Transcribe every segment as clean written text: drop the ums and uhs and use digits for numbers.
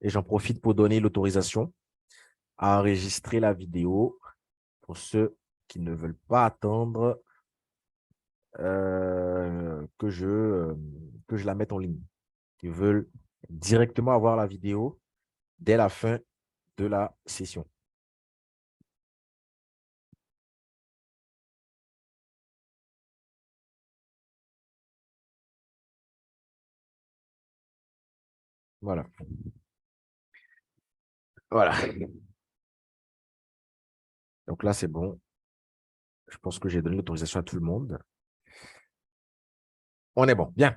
et j'en profite pour donner l'autorisation à enregistrer la vidéo pour ceux qui ne veulent pas attendre que je la mette en ligne, qui veulent directement avoir la vidéo dès la fin de la session. Voilà. Voilà. Donc là, c'est bon. Je pense que j'ai donné l'autorisation à tout le monde. On est bon. Bien.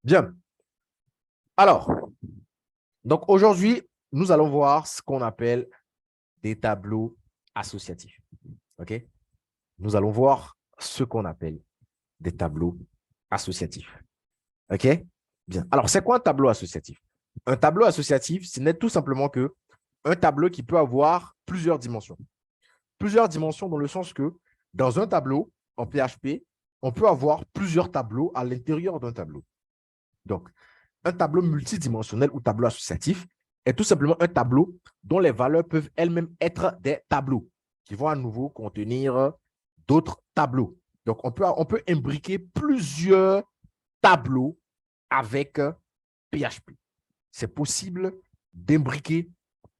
Bien. Alors, donc aujourd'hui, nous allons voir ce qu'on appelle des tableaux associatifs. OK? Nous allons voir ce qu'on appelle des tableaux associatifs. OK? Bien. Alors, c'est quoi un tableau associatif? Un tableau associatif, ce n'est tout simplement que un tableau qui peut avoir plusieurs dimensions. Plusieurs dimensions dans le sens que dans un tableau, en PHP, on peut avoir plusieurs tableaux à l'intérieur d'un tableau. Donc, un tableau multidimensionnel ou tableau associatif est tout simplement un tableau dont les valeurs peuvent elles-mêmes être des tableaux qui vont à nouveau contenir d'autres tableaux. Donc, on peut imbriquer plusieurs tableaux avec PHP. C'est possible d'imbriquer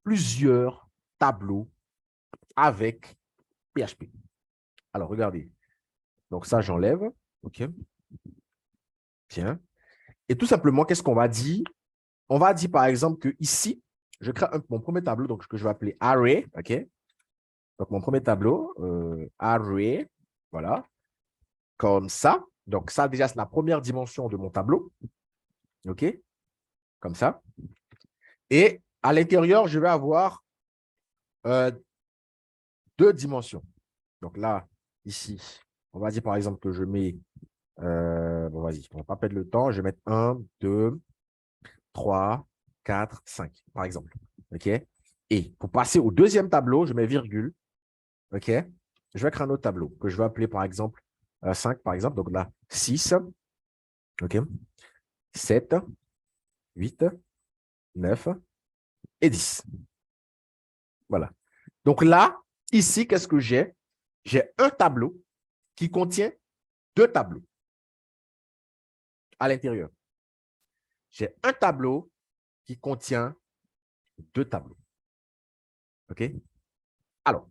plusieurs tableaux avec PHP. Alors, regardez. Donc, ça, j'enlève. OK. Tiens. Et tout simplement, qu'est-ce qu'on va dire? On va dire, par exemple, que ici, je crée mon premier tableau donc, que je vais appeler array. OK. Donc, mon premier tableau, array. Voilà. Comme ça. Donc, ça, déjà, c'est la première dimension de mon tableau. OK. Comme ça. Et à l'intérieur, je vais avoir deux dimensions. Donc là, ici, on va dire par exemple que je mets, bon, vas-y, on ne va pas perdre le temps, je vais mettre 1, 2, 3, 4, 5, par exemple. OK? Et pour passer au deuxième tableau, je mets virgule. OK? Je vais créer un autre tableau que je vais appeler par exemple 5, par exemple. Donc là, 6, OK? 7, 8, 9 et 10. Voilà. Donc là, ici, qu'est-ce que j'ai? J'ai un tableau qui contient deux tableaux à l'intérieur. J'ai un tableau qui contient deux tableaux. OK? Alors,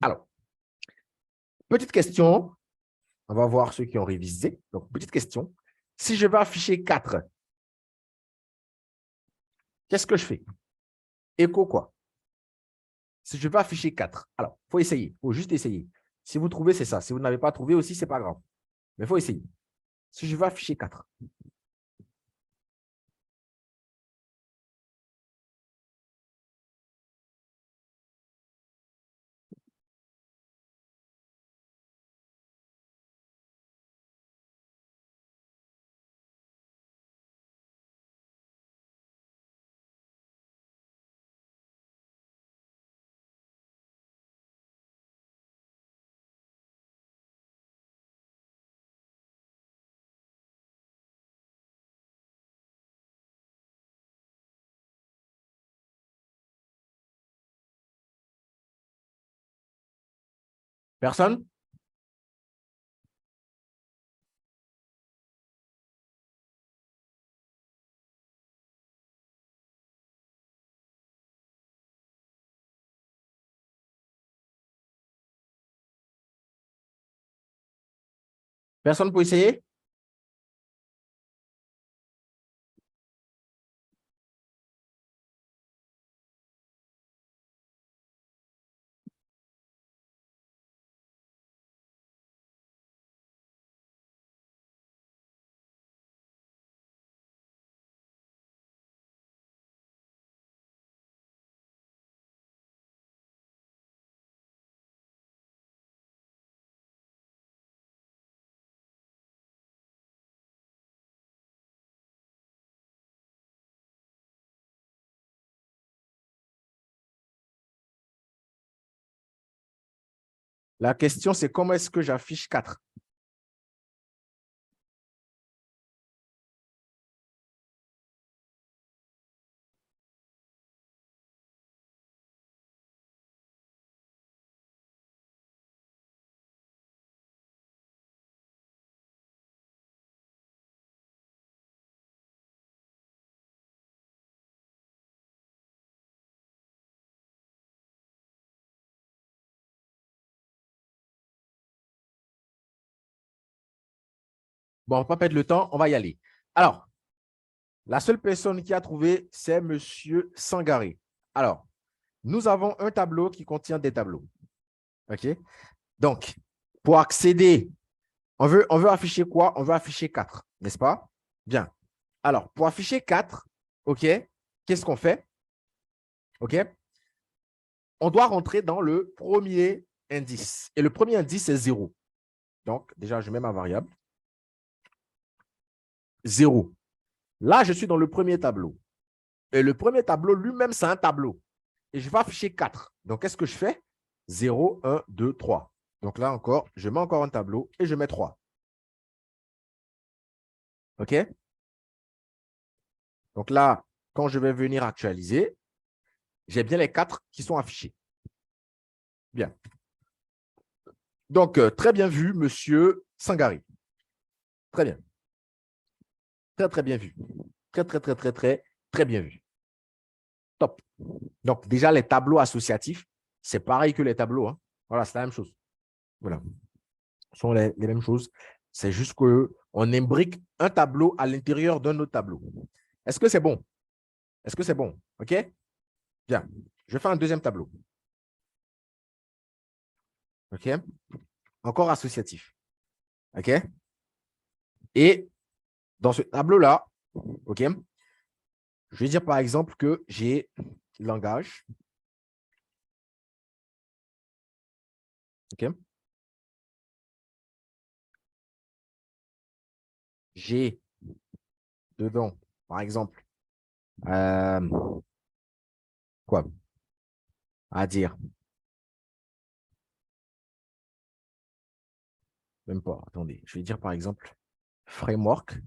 alors, petite question. On va voir ceux qui ont révisé. Donc, petite question. Si je veux afficher 4, qu'est-ce que je fais? Écho quoi? Si je veux afficher 4, alors, il faut essayer. Il faut juste essayer. Si vous trouvez, c'est ça. Si vous n'avez pas trouvé aussi, ce n'est pas grave. Mais il faut essayer. Si je veux afficher 4, personne? Personne pour essayer? La question, c'est comment est-ce que j'affiche 4? Bon, on ne va pas perdre le temps, on va y aller. Alors, la seule personne qui a trouvé, c'est Monsieur Sangaré. Alors, nous avons un tableau qui contient des tableaux. OK? Donc, pour accéder, on veut afficher quoi? On veut afficher 4, n'est-ce pas? Bien. Alors, pour afficher 4, OK, qu'est-ce qu'on fait? OK? On doit rentrer dans le premier indice. Et le premier indice, c'est 0. Donc, déjà, je mets ma variable. 0. Là, je suis dans le premier tableau. Et le premier tableau lui-même, c'est un tableau. Et je vais afficher 4. Donc, qu'est-ce que je fais? 0, 1, 2, 3. Donc là encore, je mets encore un tableau et je mets 3. OK? Donc là, quand je vais venir actualiser, j'ai bien les 4 qui sont affichés. Bien. Donc, très bien vu, monsieur Sangari. Très bien. Très, très bien vu. Très, très, très, très, très, très bien vu. Top. Donc, déjà, les tableaux associatifs, c'est pareil que les tableaux. Hein. Voilà, c'est la même chose. Voilà. Ce sont les mêmes choses. C'est juste qu'on imbrique un tableau à l'intérieur d'un autre tableau. Est-ce que c'est bon? Est-ce que c'est bon? OK? Bien. Je fais un deuxième tableau. OK? Encore associatif. OK? Et dans ce tableau-là, OK? Je vais dire par exemple que j'ai langage. OK? J'ai dedans, par exemple, quoi à dire? Même pas. Attendez. Je vais dire par exemple framework.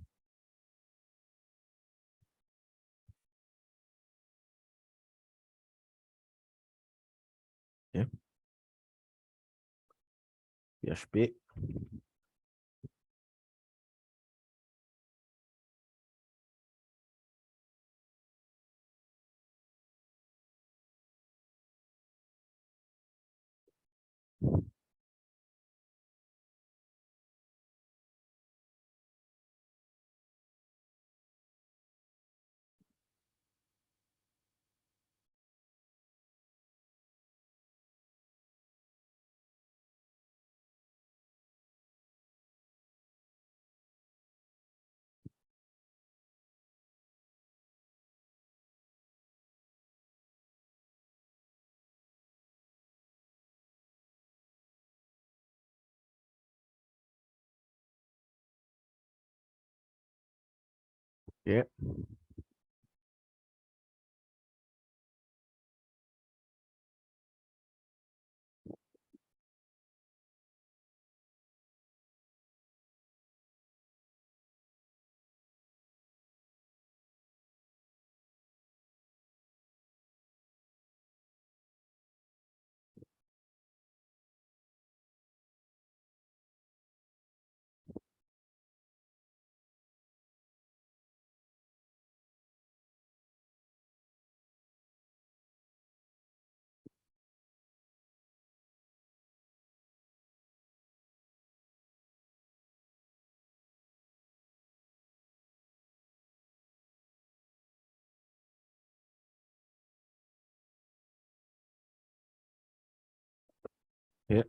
OK? PHP. OK? OK?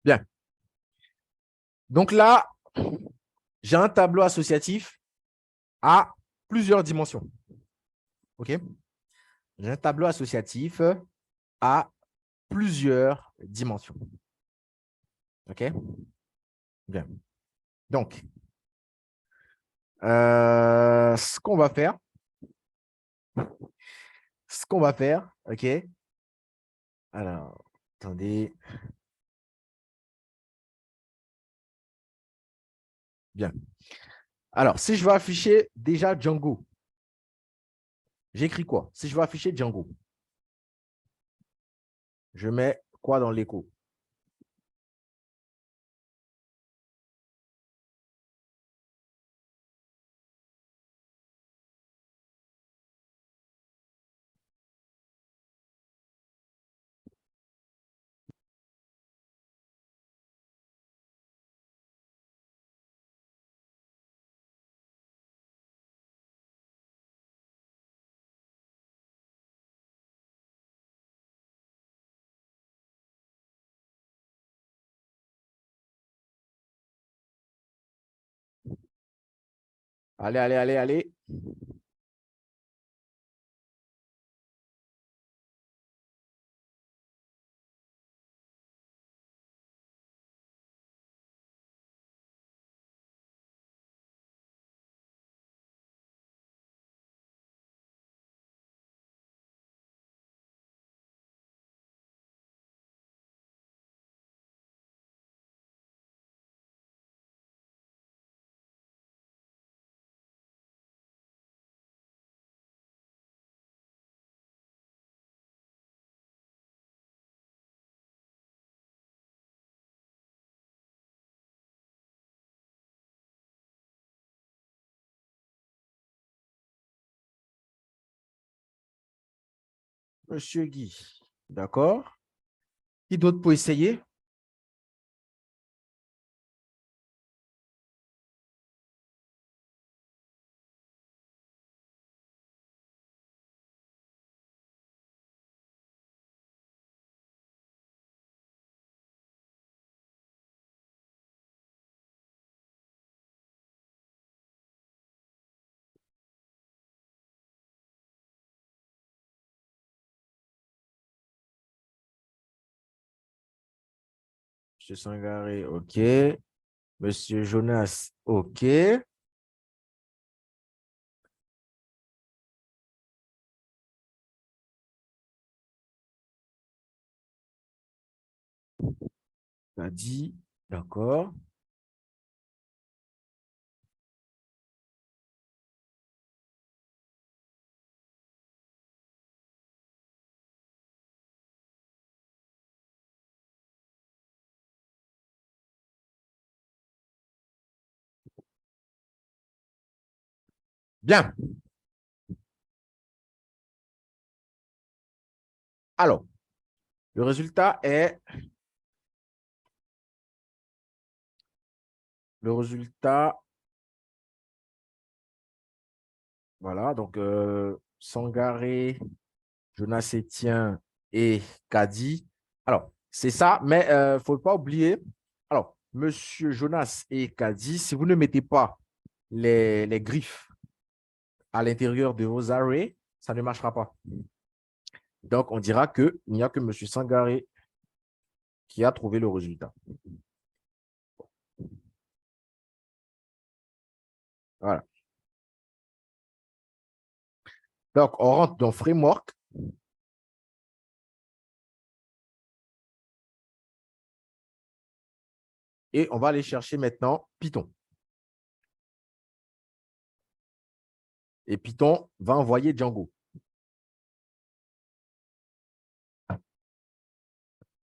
Bien. Donc là, j'ai un tableau associatif à plusieurs dimensions. OK? J'ai un tableau associatif à plusieurs dimensions. OK? Bien. Donc, ce qu'on va faire, OK? Alors, attendez. Bien. Alors, si je veux afficher déjà Django, j'écris quoi? Si je veux afficher Django, je mets quoi dans l'écho? Allez, allez, allez, allez. Monsieur Guy. D'accord. Qui d'autre peut essayer? Monsieur Sangaré, OK. Monsieur Jonas, OK. T'as dit, d'accord. Bien. Alors, le résultat est, le résultat, voilà, donc Sangaré, Jonas Etienne et Kadi. Alors, c'est ça, mais il ne faut pas oublier. Alors, Monsieur Jonas et Kadi, si vous ne mettez pas les griffes à l'intérieur de vos arrays, ça ne marchera pas. Donc, on dira qu'il n'y a que Monsieur Sangaré qui a trouvé le résultat. Voilà. Donc, on rentre dans Framework et on va aller chercher maintenant Python. Et Python va envoyer Django.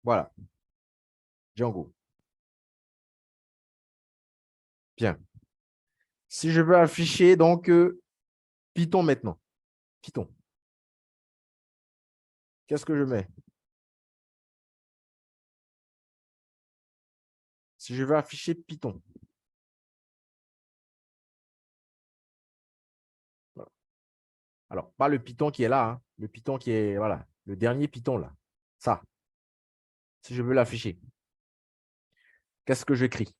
Voilà, Django. Bien. Si je veux afficher donc Python maintenant, Python, qu'est-ce que je mets? Si je veux afficher Python, voilà. Alors, pas le Python qui est là, hein, le Python qui est, voilà, le dernier Python là. Ça, si je veux l'afficher. Qu'est-ce que j'écris?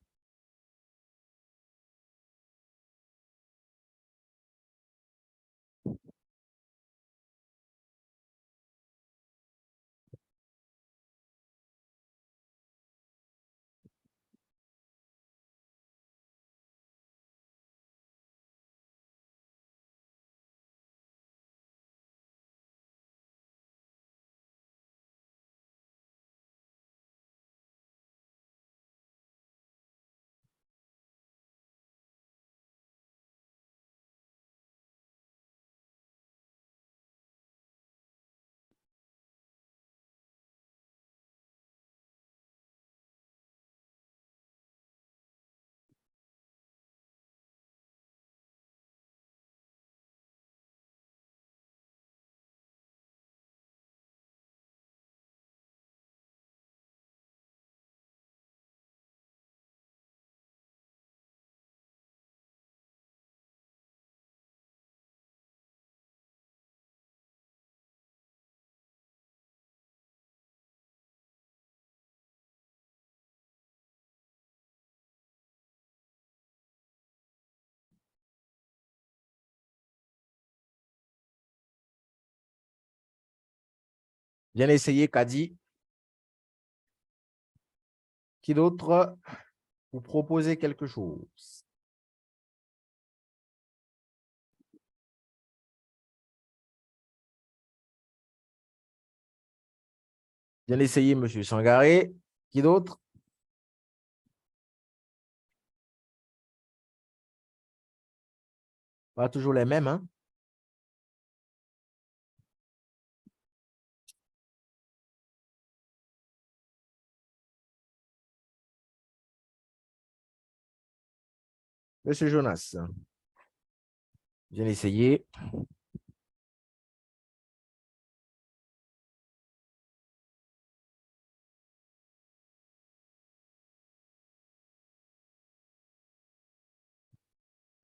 Bien essayé, Kadi. Qui d'autre vous proposez quelque chose? Bien essayé, monsieur Sangaré. Qui d'autre? Pas toujours les mêmes, hein? Monsieur Jonas. Bien essayé.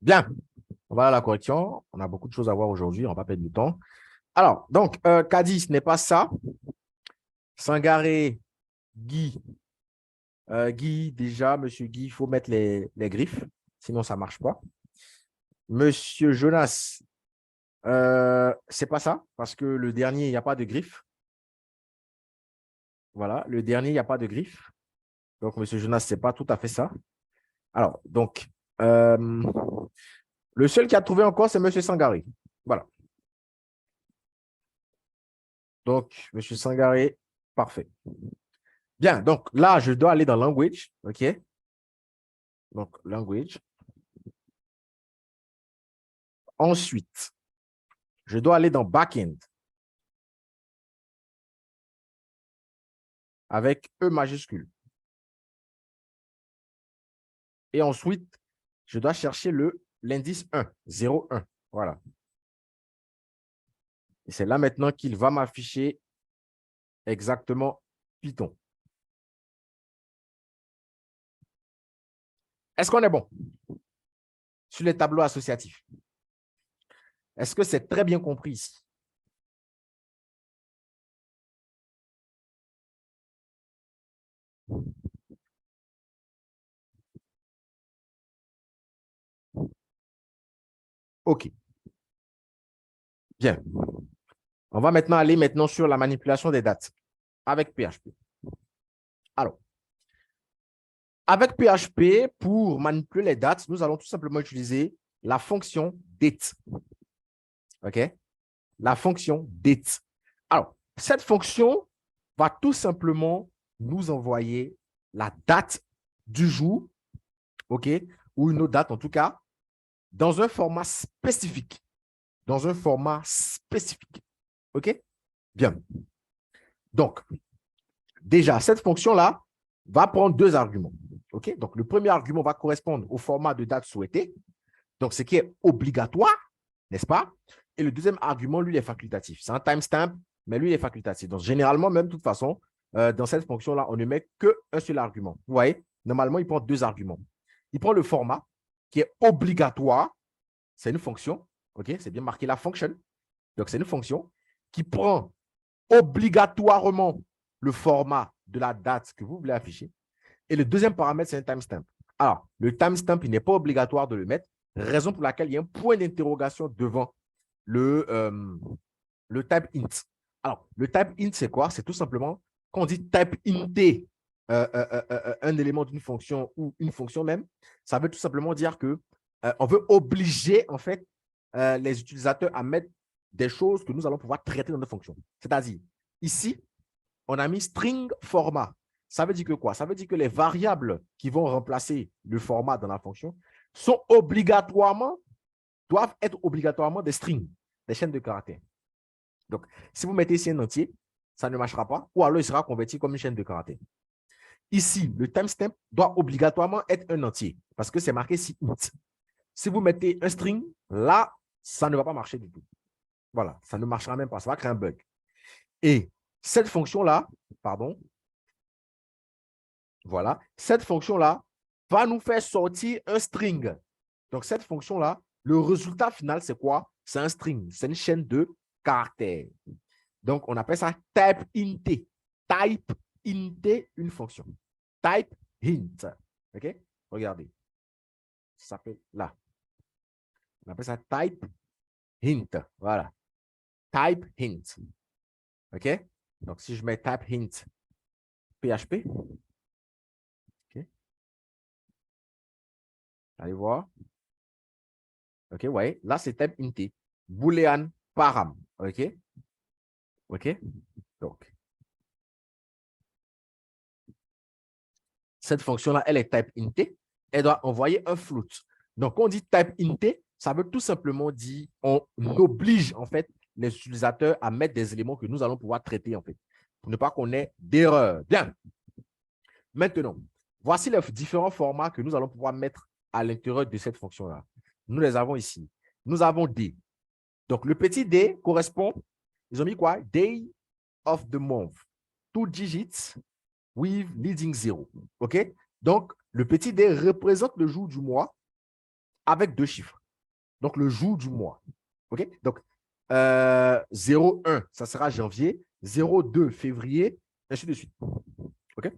Bien. Voilà la correction. On a beaucoup de choses à voir aujourd'hui. On ne va pas perdre du temps. Alors, donc, Kadi, ce n'est pas ça. Sangaré, Guy. Guy, déjà, monsieur Guy, il faut mettre les griffes. Sinon, ça ne marche pas. Monsieur Jonas, c'est pas ça, parce que le dernier, il n'y a pas de griffe. Voilà, le dernier, il n'y a pas de griffe. Donc, monsieur Jonas, ce n'est pas tout à fait ça. Alors, donc, le seul qui a trouvé encore, c'est monsieur Sangaré. Voilà. Donc, monsieur Sangaré, parfait. Bien, donc là, je dois aller dans language. OK? Donc, language. Ensuite, je dois aller dans backend avec E majuscule. Et ensuite, je dois chercher l'indice 1, 0, 1. Voilà. Et c'est là maintenant qu'il va m'afficher exactement Python. Est-ce qu'on est bon sur les tableaux associatifs? Est-ce que c'est très bien compris ici? OK. Bien. On va maintenant aller sur la manipulation des dates avec PHP. Alors, avec PHP, pour manipuler les dates, nous allons tout simplement utiliser la fonction date. OK? La fonction date. Alors, cette fonction va tout simplement nous envoyer la date du jour, OK? Ou une autre date en tout cas, dans un format spécifique. Dans un format spécifique. OK? Bien. Donc, déjà, cette fonction-là va prendre deux arguments. OK? Donc, le premier argument va correspondre au format de date souhaité. Donc, ce qui est obligatoire, n'est-ce pas? Et le deuxième argument, lui, il est facultatif. C'est un timestamp, mais lui, il est facultatif. Donc, généralement, même de toute façon, dans cette fonction-là, on ne met qu'un seul argument. Vous voyez? Normalement, il prend deux arguments. Il prend le format qui est obligatoire. C'est une fonction. OK? C'est bien marqué la function. Donc, c'est une fonction qui prend obligatoirement le format de la date que vous voulez afficher. Et le deuxième paramètre, c'est un timestamp. Alors, le timestamp, il n'est pas obligatoire de le mettre, raison pour laquelle il y a un point d'interrogation devant le type int. Alors, le type int, c'est quoi? C'est tout simplement, quand on dit type int un élément d'une fonction ou une fonction même, ça veut tout simplement dire que on veut obliger, en fait, les utilisateurs à mettre des choses que nous allons pouvoir traiter dans nos fonctions. C'est-à-dire, ici, on a mis string format. Ça veut dire que quoi? Ça veut dire que les variables qui vont remplacer le format dans la fonction sont doivent être obligatoirement des strings, des chaînes de caractères. Donc, si vous mettez ici un entier, ça ne marchera pas, ou alors il sera converti comme une chaîne de caractères. Ici, le timestamp doit obligatoirement être un entier, parce que c'est marqué ici int. Si vous mettez un string, là, ça ne va pas marcher du tout. Voilà, ça ne marchera même pas, ça va créer un bug. Et cette fonction-là, pardon, voilà, cette fonction-là va nous faire sortir un string. Donc, cette fonction-là, le résultat final, c'est quoi? C'est un string, c'est une chaîne de caractères. Donc, on appelle ça type int. Type int, une fonction. Type int. OK? Regardez. Ça s'appelle là. On appelle ça type int. Voilà. Type int. OK? Donc, si je mets type int PHP, OK? Allez voir. OK, ouais. Là, c'est type int. Boolean param. OK? OK? Donc, cette fonction-là, elle est type int. Elle doit envoyer un float. Donc, quand on dit type int, ça veut tout simplement dire on oblige, en fait, les utilisateurs à mettre des éléments que nous allons pouvoir traiter, en fait, pour ne pas qu'on ait d'erreur. Bien. Maintenant, voici les différents formats que nous allons pouvoir mettre à l'intérieur de cette fonction-là. Nous les avons ici. Nous avons D. Donc, le petit D correspond, ils ont mis quoi? Day of the month. 2 digits with leading 0. OK? Donc, le petit D représente le jour du mois avec 2 chiffres. Donc, le jour du mois. OK? Donc, 0,1, ça sera janvier. 0,2, février, ainsi de suite. OK?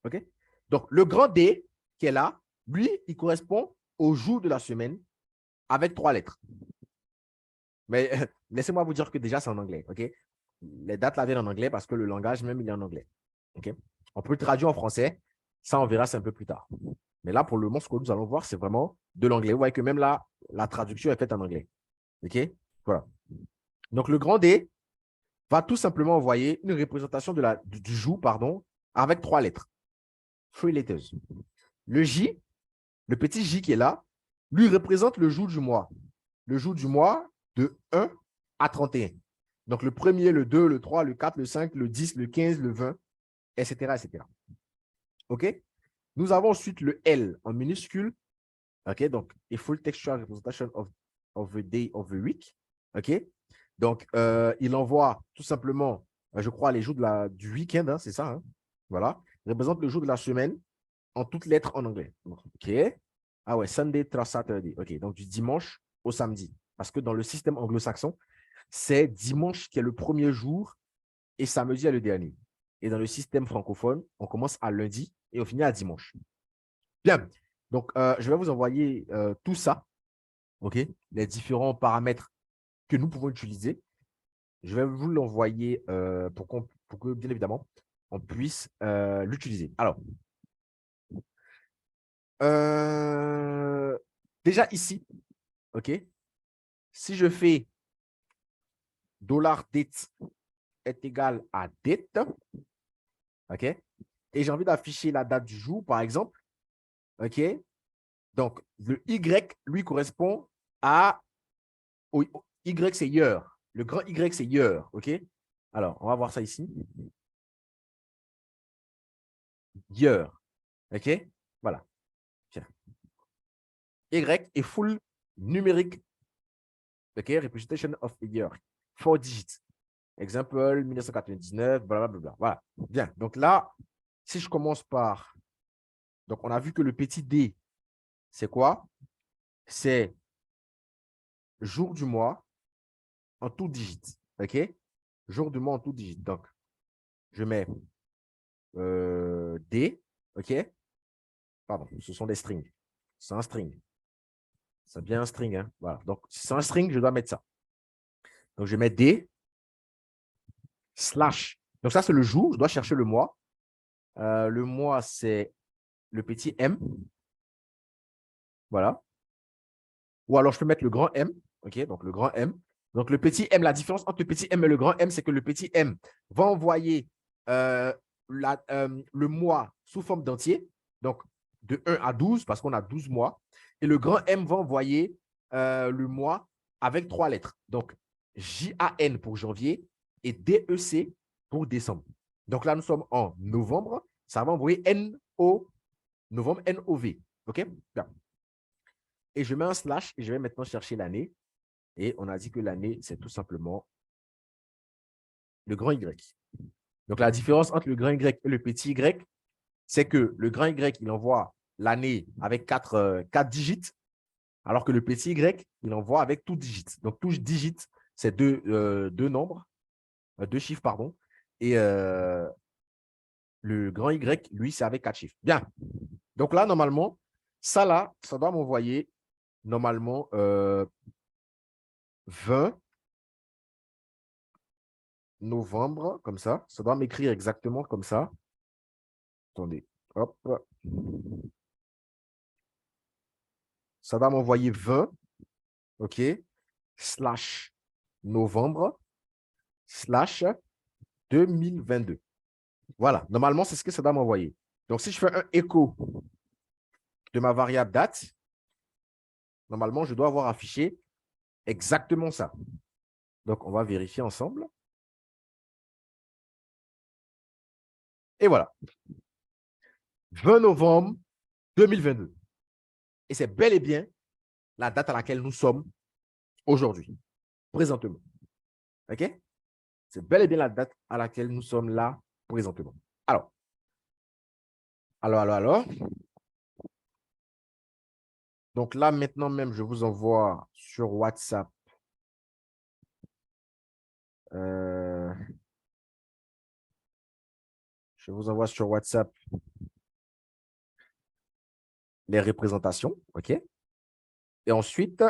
OK? Donc, le grand D qui est là, lui, il correspond au jour de la semaine avec 3 lettres. Mais laissez-moi vous dire que déjà, c'est en anglais. OK? Les dates là viennent en anglais parce que le langage même, il est en anglais. OK? On peut le traduire en français. Ça, on verra ça un peu plus tard. Mais là, pour le moment, ce que nous allons voir, c'est vraiment de l'anglais. Vous voyez que même là, la traduction est faite en anglais. OK? Voilà. Donc, le grand D va tout simplement envoyer une représentation du jour, pardon, avec 3 lettres. 3 letters. Le J, le petit J qui est là, lui représente le jour du mois. Le jour du mois de 1 à 31. Donc, le premier, le 2, le 3, le 4, le 5, le 10, le 15, le 20, etc., etc. OK? Nous avons ensuite le L en minuscule. OK? Donc, a full textual representation of the day of the week. OK? Donc, il envoie tout simplement, je crois, les jours du week-end, hein, c'est ça. Hein? Voilà. Il représente le jour de la semaine en toutes lettres en anglais. OK? Ah ouais, Sunday to Saturday. OK, donc du dimanche au samedi. Parce que dans le système anglo-saxon, c'est dimanche qui est le premier jour et samedi est le dernier. Et dans le système francophone, on commence à lundi et on finit à dimanche. Bien. Donc, je vais vous envoyer tout ça, OK? Les différents paramètres que nous pouvons utiliser. Je vais vous l'envoyer pour que, bien évidemment, on puisse l'utiliser. Alors, déjà ici, OK? Si je fais $date est égal à date, OK? Et j'ai envie d'afficher la date du jour, par exemple, OK? Donc, le Y, lui, correspond à... Y, c'est year. Le grand Y, c'est year, OK? Alors, on va voir ça ici. Year, OK? Voilà. Tiens. Y est full numérique, OK? Representation of a year. 4 digits. Exemple, 1999, blablabla. Voilà. Bien. Donc là, si je commence par... Donc, on a vu que le petit D, c'est quoi? C'est jour du mois en tout digit. OK? Jour du mois en tout digit. Donc, je mets D. OK? Pardon, ce sont des strings. C'est un string. C'est bien un string. Hein? Voilà. Donc, si c'est un string, je dois mettre ça. Donc, je mets D slash. Donc, ça, c'est le jour. Je dois chercher le mois. Le mois, c'est le petit M. Voilà. Ou alors, je peux mettre le grand M. OK? Donc, le grand M. Donc, le petit M, la différence entre le petit M et le grand M, c'est que le petit M va envoyer le mois sous forme d'entier. Donc, de 1 à 12, parce qu'on a 12 mois. Et le grand M va envoyer le mois avec 3 lettres. Donc, JAN pour janvier et DEC pour décembre. Donc là, nous sommes en novembre. Ça va envoyer NO, novembre, NOV. OK? Bien. Et je mets un slash et je vais maintenant chercher l'année. Et on a dit que l'année, c'est tout simplement le grand Y. Donc, la différence entre le grand Y et le petit Y, c'est que le grand Y, il envoie l'année avec 4 digits, alors que le petit Y, il envoie avec tout digit. Donc, tout digit, c'est deux nombres, deux chiffres, pardon. Et le grand Y, lui, c'est avec 4 chiffres. Bien. Donc là, normalement, ça là, ça doit m'envoyer normalement 20 novembre, comme ça. Ça doit m'écrire exactement comme ça. Attendez. Hop. Ça va m'envoyer 20, OK, slash novembre, slash 2022. Voilà, normalement, c'est ce que ça doit m'envoyer. Donc, si je fais un écho de ma variable date, normalement, je dois avoir affiché exactement ça. Donc, on va vérifier ensemble. Et voilà, 20 novembre 2022. Et c'est bel et bien la date à laquelle nous sommes aujourd'hui, présentement. OK? C'est bel et bien la date à laquelle nous sommes là présentement. Alors. Donc là, maintenant même, je vous envoie sur WhatsApp. euh, je vous envoie sur WhatsApp les représentations. OK? Et ensuite,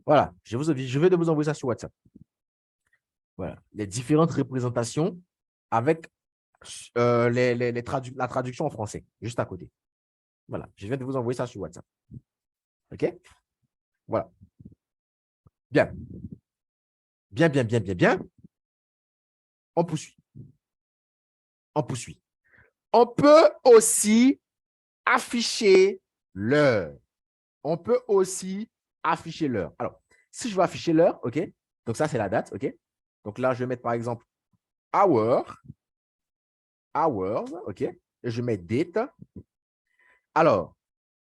voilà, je vais de vous envoyer ça sur WhatsApp. Voilà, les différentes représentations avec la traduction en français, juste à côté. Voilà, je viens de vous envoyer ça sur WhatsApp. OK? Voilà. Bien. Bien. On poursuit. On poursuit. On peut aussi afficher l'heure. On peut aussi afficher l'heure. Alors, si je veux afficher l'heure, OK? Donc, ça, c'est la date, OK? Donc là, je vais mettre, par exemple, hours, OK? Et je mets date. Alors,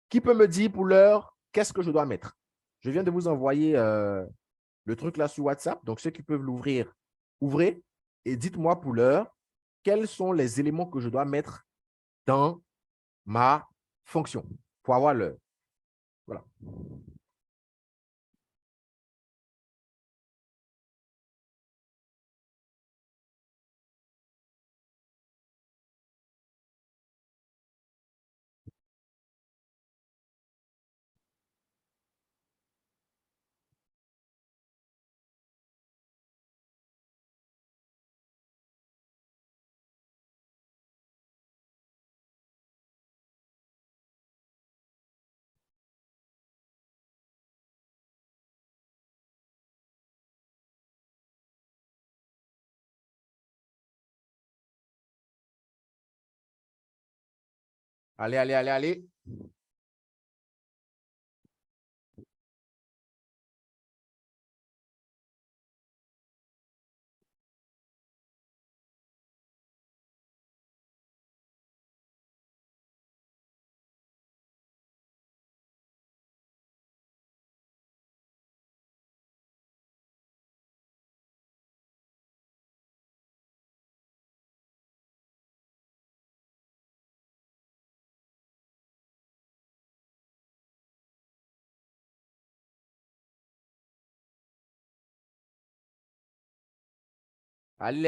qui peut me dire pour l'heure, qu'est-ce que je dois mettre? Je viens de vous envoyer le truc là sur WhatsApp. Donc, ceux qui peuvent l'ouvrir, ouvrez et dites-moi pour l'heure, quels sont les éléments que je dois mettre dans ma fonction pour avoir l'heure. Voilà. Allez.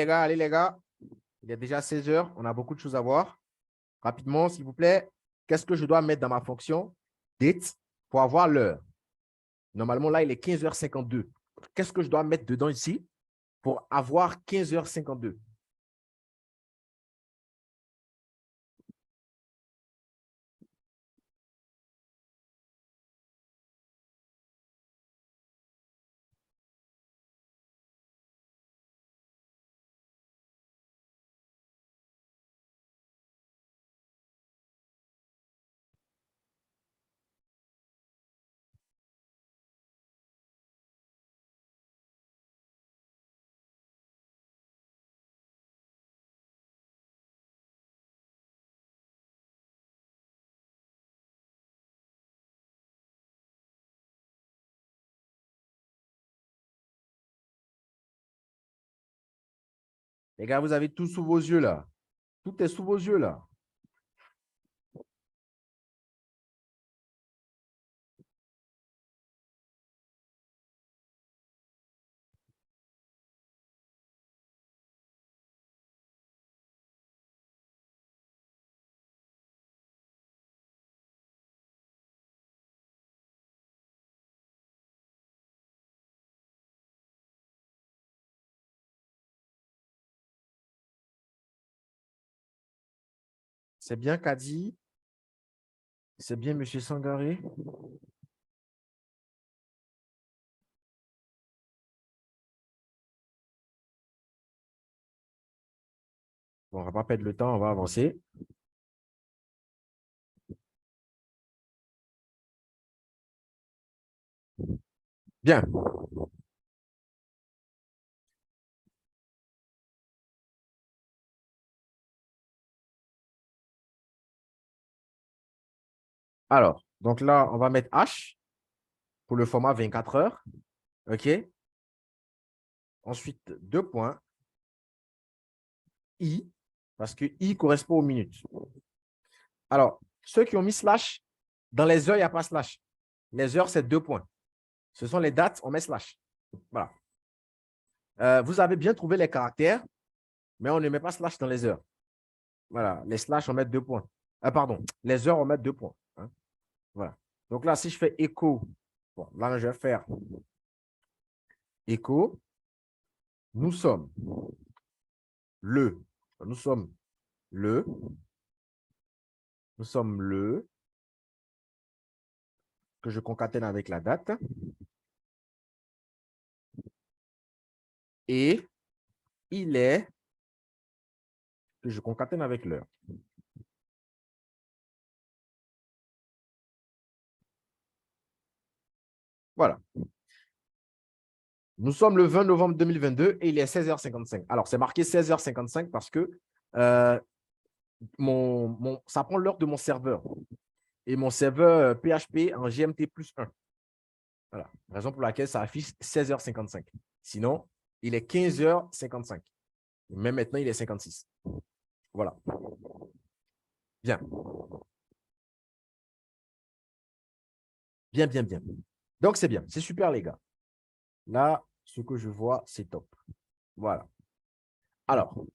Allez, les gars. Il est déjà 16 heures. On a beaucoup de choses à voir. Rapidement, s'il vous plaît, qu'est-ce que je dois mettre dans ma fonction date pour avoir l'heure? Normalement, là, il est 15h52. Qu'est-ce que je dois mettre dedans ici pour avoir 15h52? Les gars, vous avez tout sous vos yeux là. Tout est sous vos yeux là. C'est bien, Kadi. C'est bien, Monsieur Sangaré. Bon, on ne va pas perdre le temps, on va avancer. Bien. Alors, donc là, on va mettre H pour le format 24 heures. OK. Ensuite, deux points. I, parce que I correspond aux minutes. Alors, ceux qui ont mis slash, dans les heures, il n'y a pas slash. Les heures, c'est deux points. Ce sont les dates, on met slash. Voilà. Vous avez bien trouvé les caractères, mais on ne met pas slash dans les heures. Voilà. Les slash, on met deux points. Pardon. Les heures, on met deux points. Hein. Voilà. Donc là, si je fais écho, bon, là, je vais faire écho. Nous sommes le. Nous sommes le. Nous sommes le. Que je concatène avec la date. Et il est. Que je concatène avec l'heure. Voilà. Nous sommes le 20 novembre 2022 et il est 16h55. Alors, c'est marqué 16h55 parce que ça prend l'heure de mon serveur. Et mon serveur PHP en GMT plus 1. Voilà. Raison pour laquelle ça affiche 16h55. Sinon, il est 15h55. Même maintenant, il est 56. Voilà. Bien. Bien, bien, bien. Donc, c'est bien. C'est super, les gars. Là, ce que je vois, c'est top. Voilà. Alors,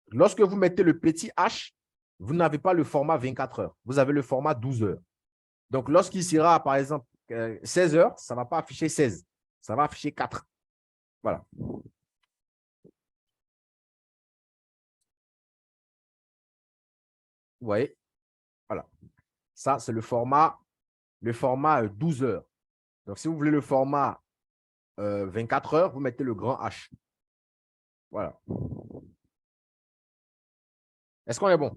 lorsque vous mettez le petit H, vous n'avez pas le format 24 heures. Vous avez le format 12 heures. Donc, lorsqu'il sera, par exemple, 16 heures, ça ne va pas afficher 16. Ça va afficher 4. Voilà. Vous voyez? Voilà. Ça, c'est le format 12 heures. Donc, si vous voulez le format 24 heures, vous mettez le grand H. Voilà. Est-ce qu'on est bon?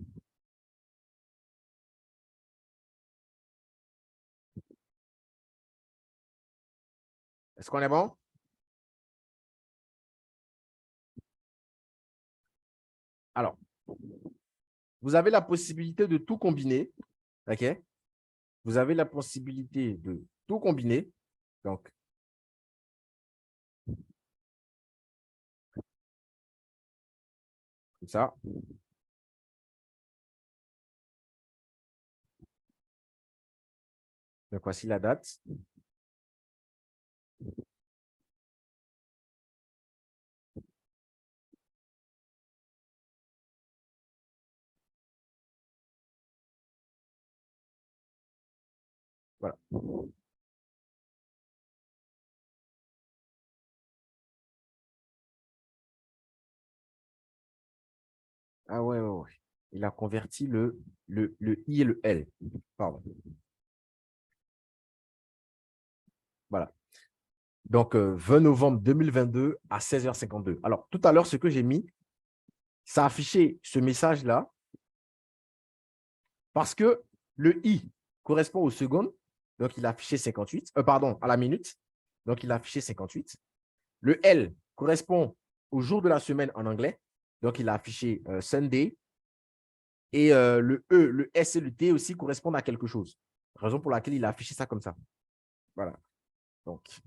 Est-ce qu'on est bon? Alors, vous avez la possibilité de tout combiner. OK? Vous avez la possibilité de tout combiner. Donc, comme ça. Donc, voici la date. Voilà. Ah ouais, ouais, ouais. Il a converti le I et le L. Pardon. Voilà. Donc, 20 novembre 2022 à 16h52. Alors, tout à l'heure, ce que j'ai mis, ça a affiché ce message-là parce que le I correspond aux secondes. Donc, il a affiché 58. Pardon, à la minute. Donc, il a affiché 58. Le L correspond au jour de la semaine en anglais. Donc, il a affiché Sunday. Et le E, le S et le T aussi correspondent à quelque chose. Raison pour laquelle il a affiché ça comme ça. Voilà. Donc,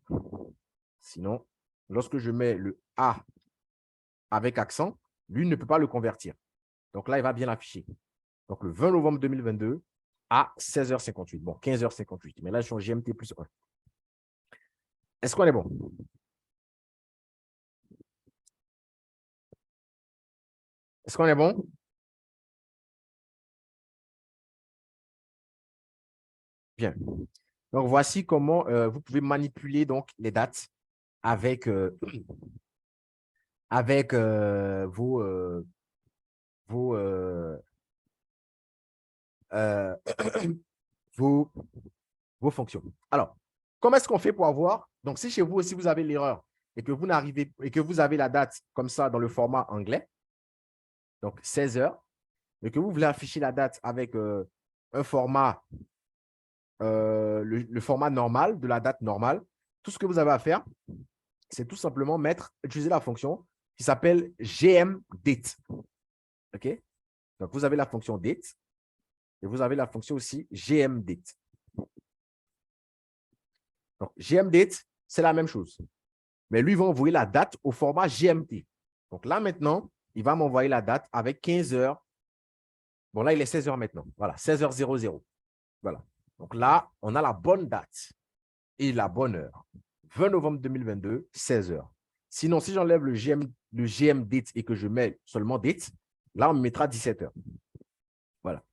sinon, lorsque je mets le A avec accent, lui ne peut pas le convertir. Donc là, il va bien l'afficher. Donc, le 20 novembre 2022 à 16h58. Bon, 15h58. Mais là, je suis en GMT plus 1. Est-ce qu'on est bon? Est-ce qu'on est bon? Bien. Donc, voici comment vous pouvez manipuler donc, les dates avec, avec vos, euh, vos, vos fonctions. Alors, comment est-ce qu'on fait pour avoir, donc si chez vous aussi vous avez l'erreur et que vous n'arrivez et que vous avez la date comme ça dans le format anglais, donc 16 heures, et que vous voulez afficher la date avec un format, le format normal, de la date normale, tout ce que vous avez à faire, c'est tout simplement utiliser la fonction qui s'appelle gmdate. OK? Donc, vous avez la fonction date et vous avez la fonction aussi gmdate. Donc, gmdate, c'est la même chose. Mais lui, il va envoyer la date au format GMT. Donc là, maintenant, il va m'envoyer la date avec 15 heures. Bon, là, il est 16 heures maintenant. Voilà, 16h00. Voilà. Donc là, on a la bonne date et la bonne heure. 20 novembre 2022, 16 heures. Sinon, si j'enlève le GM date et que je mets seulement date, là, on me mettra 17 heures. Voilà.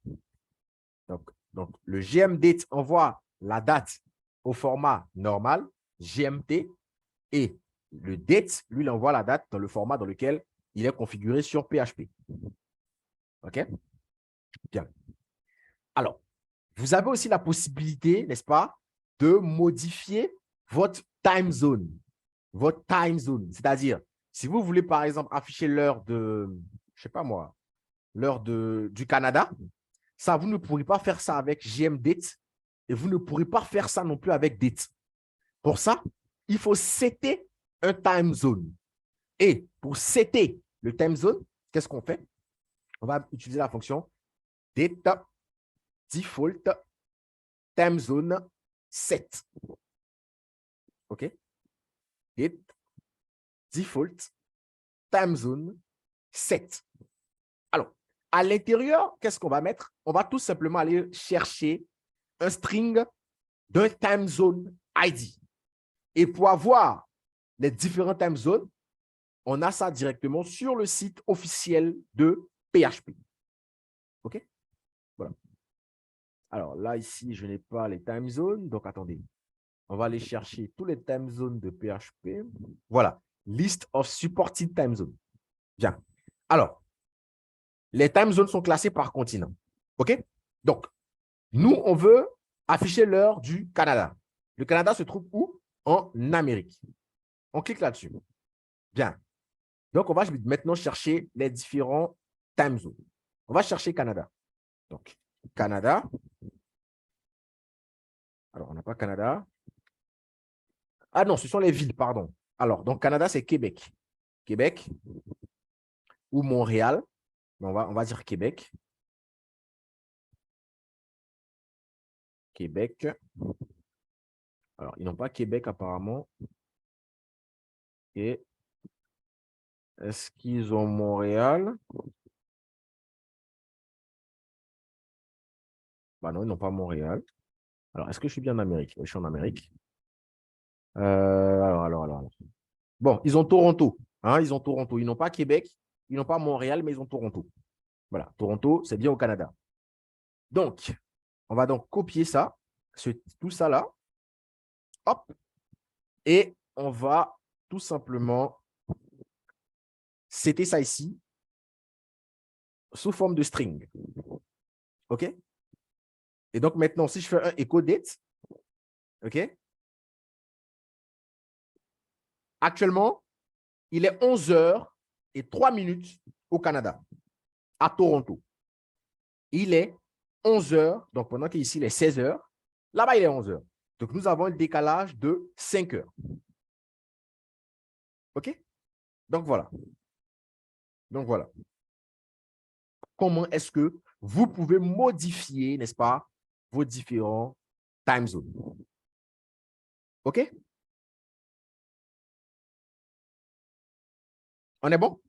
Donc, le GM date envoie la date au format normal, GMT, et le date, lui, il envoie la date dans le format dans lequel il est configuré sur PHP. OK? Bien. Alors, vous avez aussi la possibilité, n'est-ce pas, de modifier votre time zone. Votre time zone. C'est-à-dire, si vous voulez, par exemple, afficher l'heure de, je ne sais pas moi, l'heure du Canada, ça, vous ne pourrez pas faire ça avec GMDate et vous ne pourrez pas faire ça non plus avec date. Pour ça, il faut setter un time zone. Et pour setter le time zone, qu'est-ce qu'on fait? On va utiliser la fonction date default time zone set. OK? Date default time zone set. Alors, à l'intérieur, qu'est-ce qu'on va mettre? On va tout simplement aller chercher un string d'un time zone ID. Et pour avoir les différents time zones, on a ça directement sur le site officiel de PHP. OK? Voilà. Alors là, ici, je n'ai pas les time zones. Donc, attendez. On va aller chercher tous les time zones de PHP. Voilà. List of supported time zones. Bien. Alors, les time zones sont classées par continent. OK? Donc, nous, on veut afficher l'heure du Canada. Le Canada se trouve où? En Amérique. On clique là-dessus. Bien. Donc, on va maintenant chercher les différents time zones. On va chercher Canada. Donc, Canada. Alors, on n'a pas Canada. Ah non, ce sont les villes, pardon. Alors, donc, Canada, c'est Québec. Québec ou Montréal. On va dire Québec. Québec. Alors, ils n'ont pas Québec apparemment. Et est-ce qu'ils ont Montréal? Bah non, ils n'ont pas Montréal. Alors, est-ce que je suis bien en Amérique? Oui, je suis en Amérique. Alors. Bon, ils ont Toronto. Hein, ils ont Toronto. Ils n'ont pas Québec, ils n'ont pas Montréal, mais ils ont Toronto. Voilà, Toronto, c'est bien au Canada. Donc, on va donc copier ça, tout ça là. Hop. Et on va tout simplement setter ça ici sous forme de string. OK? Et donc, maintenant, si je fais un echo date, OK? Actuellement, il est 11h03 au Canada, à Toronto. Il est 11h, donc pendant qu'ici, il est 16h, là-bas, il est 11h. Donc, nous avons un décalage de 5 heures. OK? Donc, voilà. Donc, voilà. Comment est-ce que vous pouvez modifier, n'est-ce pas, vos différents time zones? OK? On est bon?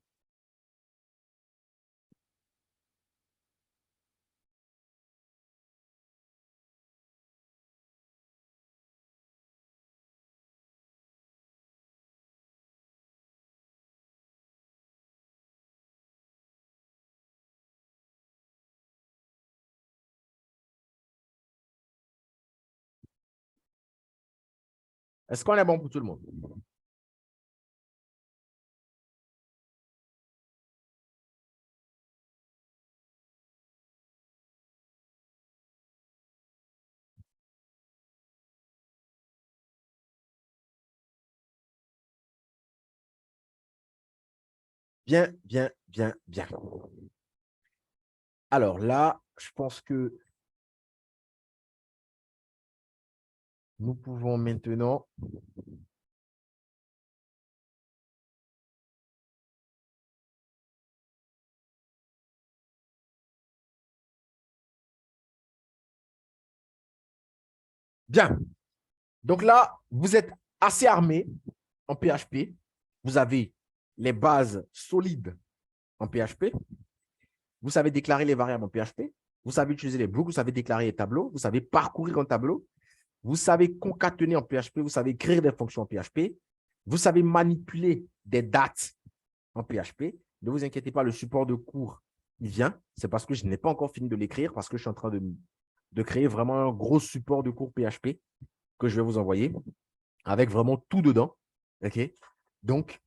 Est-ce qu'on est bon pour tout le monde? Bien, bien, bien, bien. Alors là, je pense que nous pouvons maintenant bien. Donc là, vous êtes assez armé en PHP. Vous avez les bases solides en PHP. Vous savez déclarer les variables en PHP. Vous savez utiliser les boucles. Vous savez déclarer les tableaux. Vous savez parcourir un tableau. Vous savez concaténer en PHP. Vous savez écrire des fonctions en PHP. Vous savez manipuler des dates en PHP. Ne vous inquiétez pas, le support de cours, il vient. C'est parce que je n'ai pas encore fini de l'écrire, parce que je suis en train de créer vraiment un gros support de cours PHP que je vais vous envoyer avec vraiment tout dedans. OK? Donc,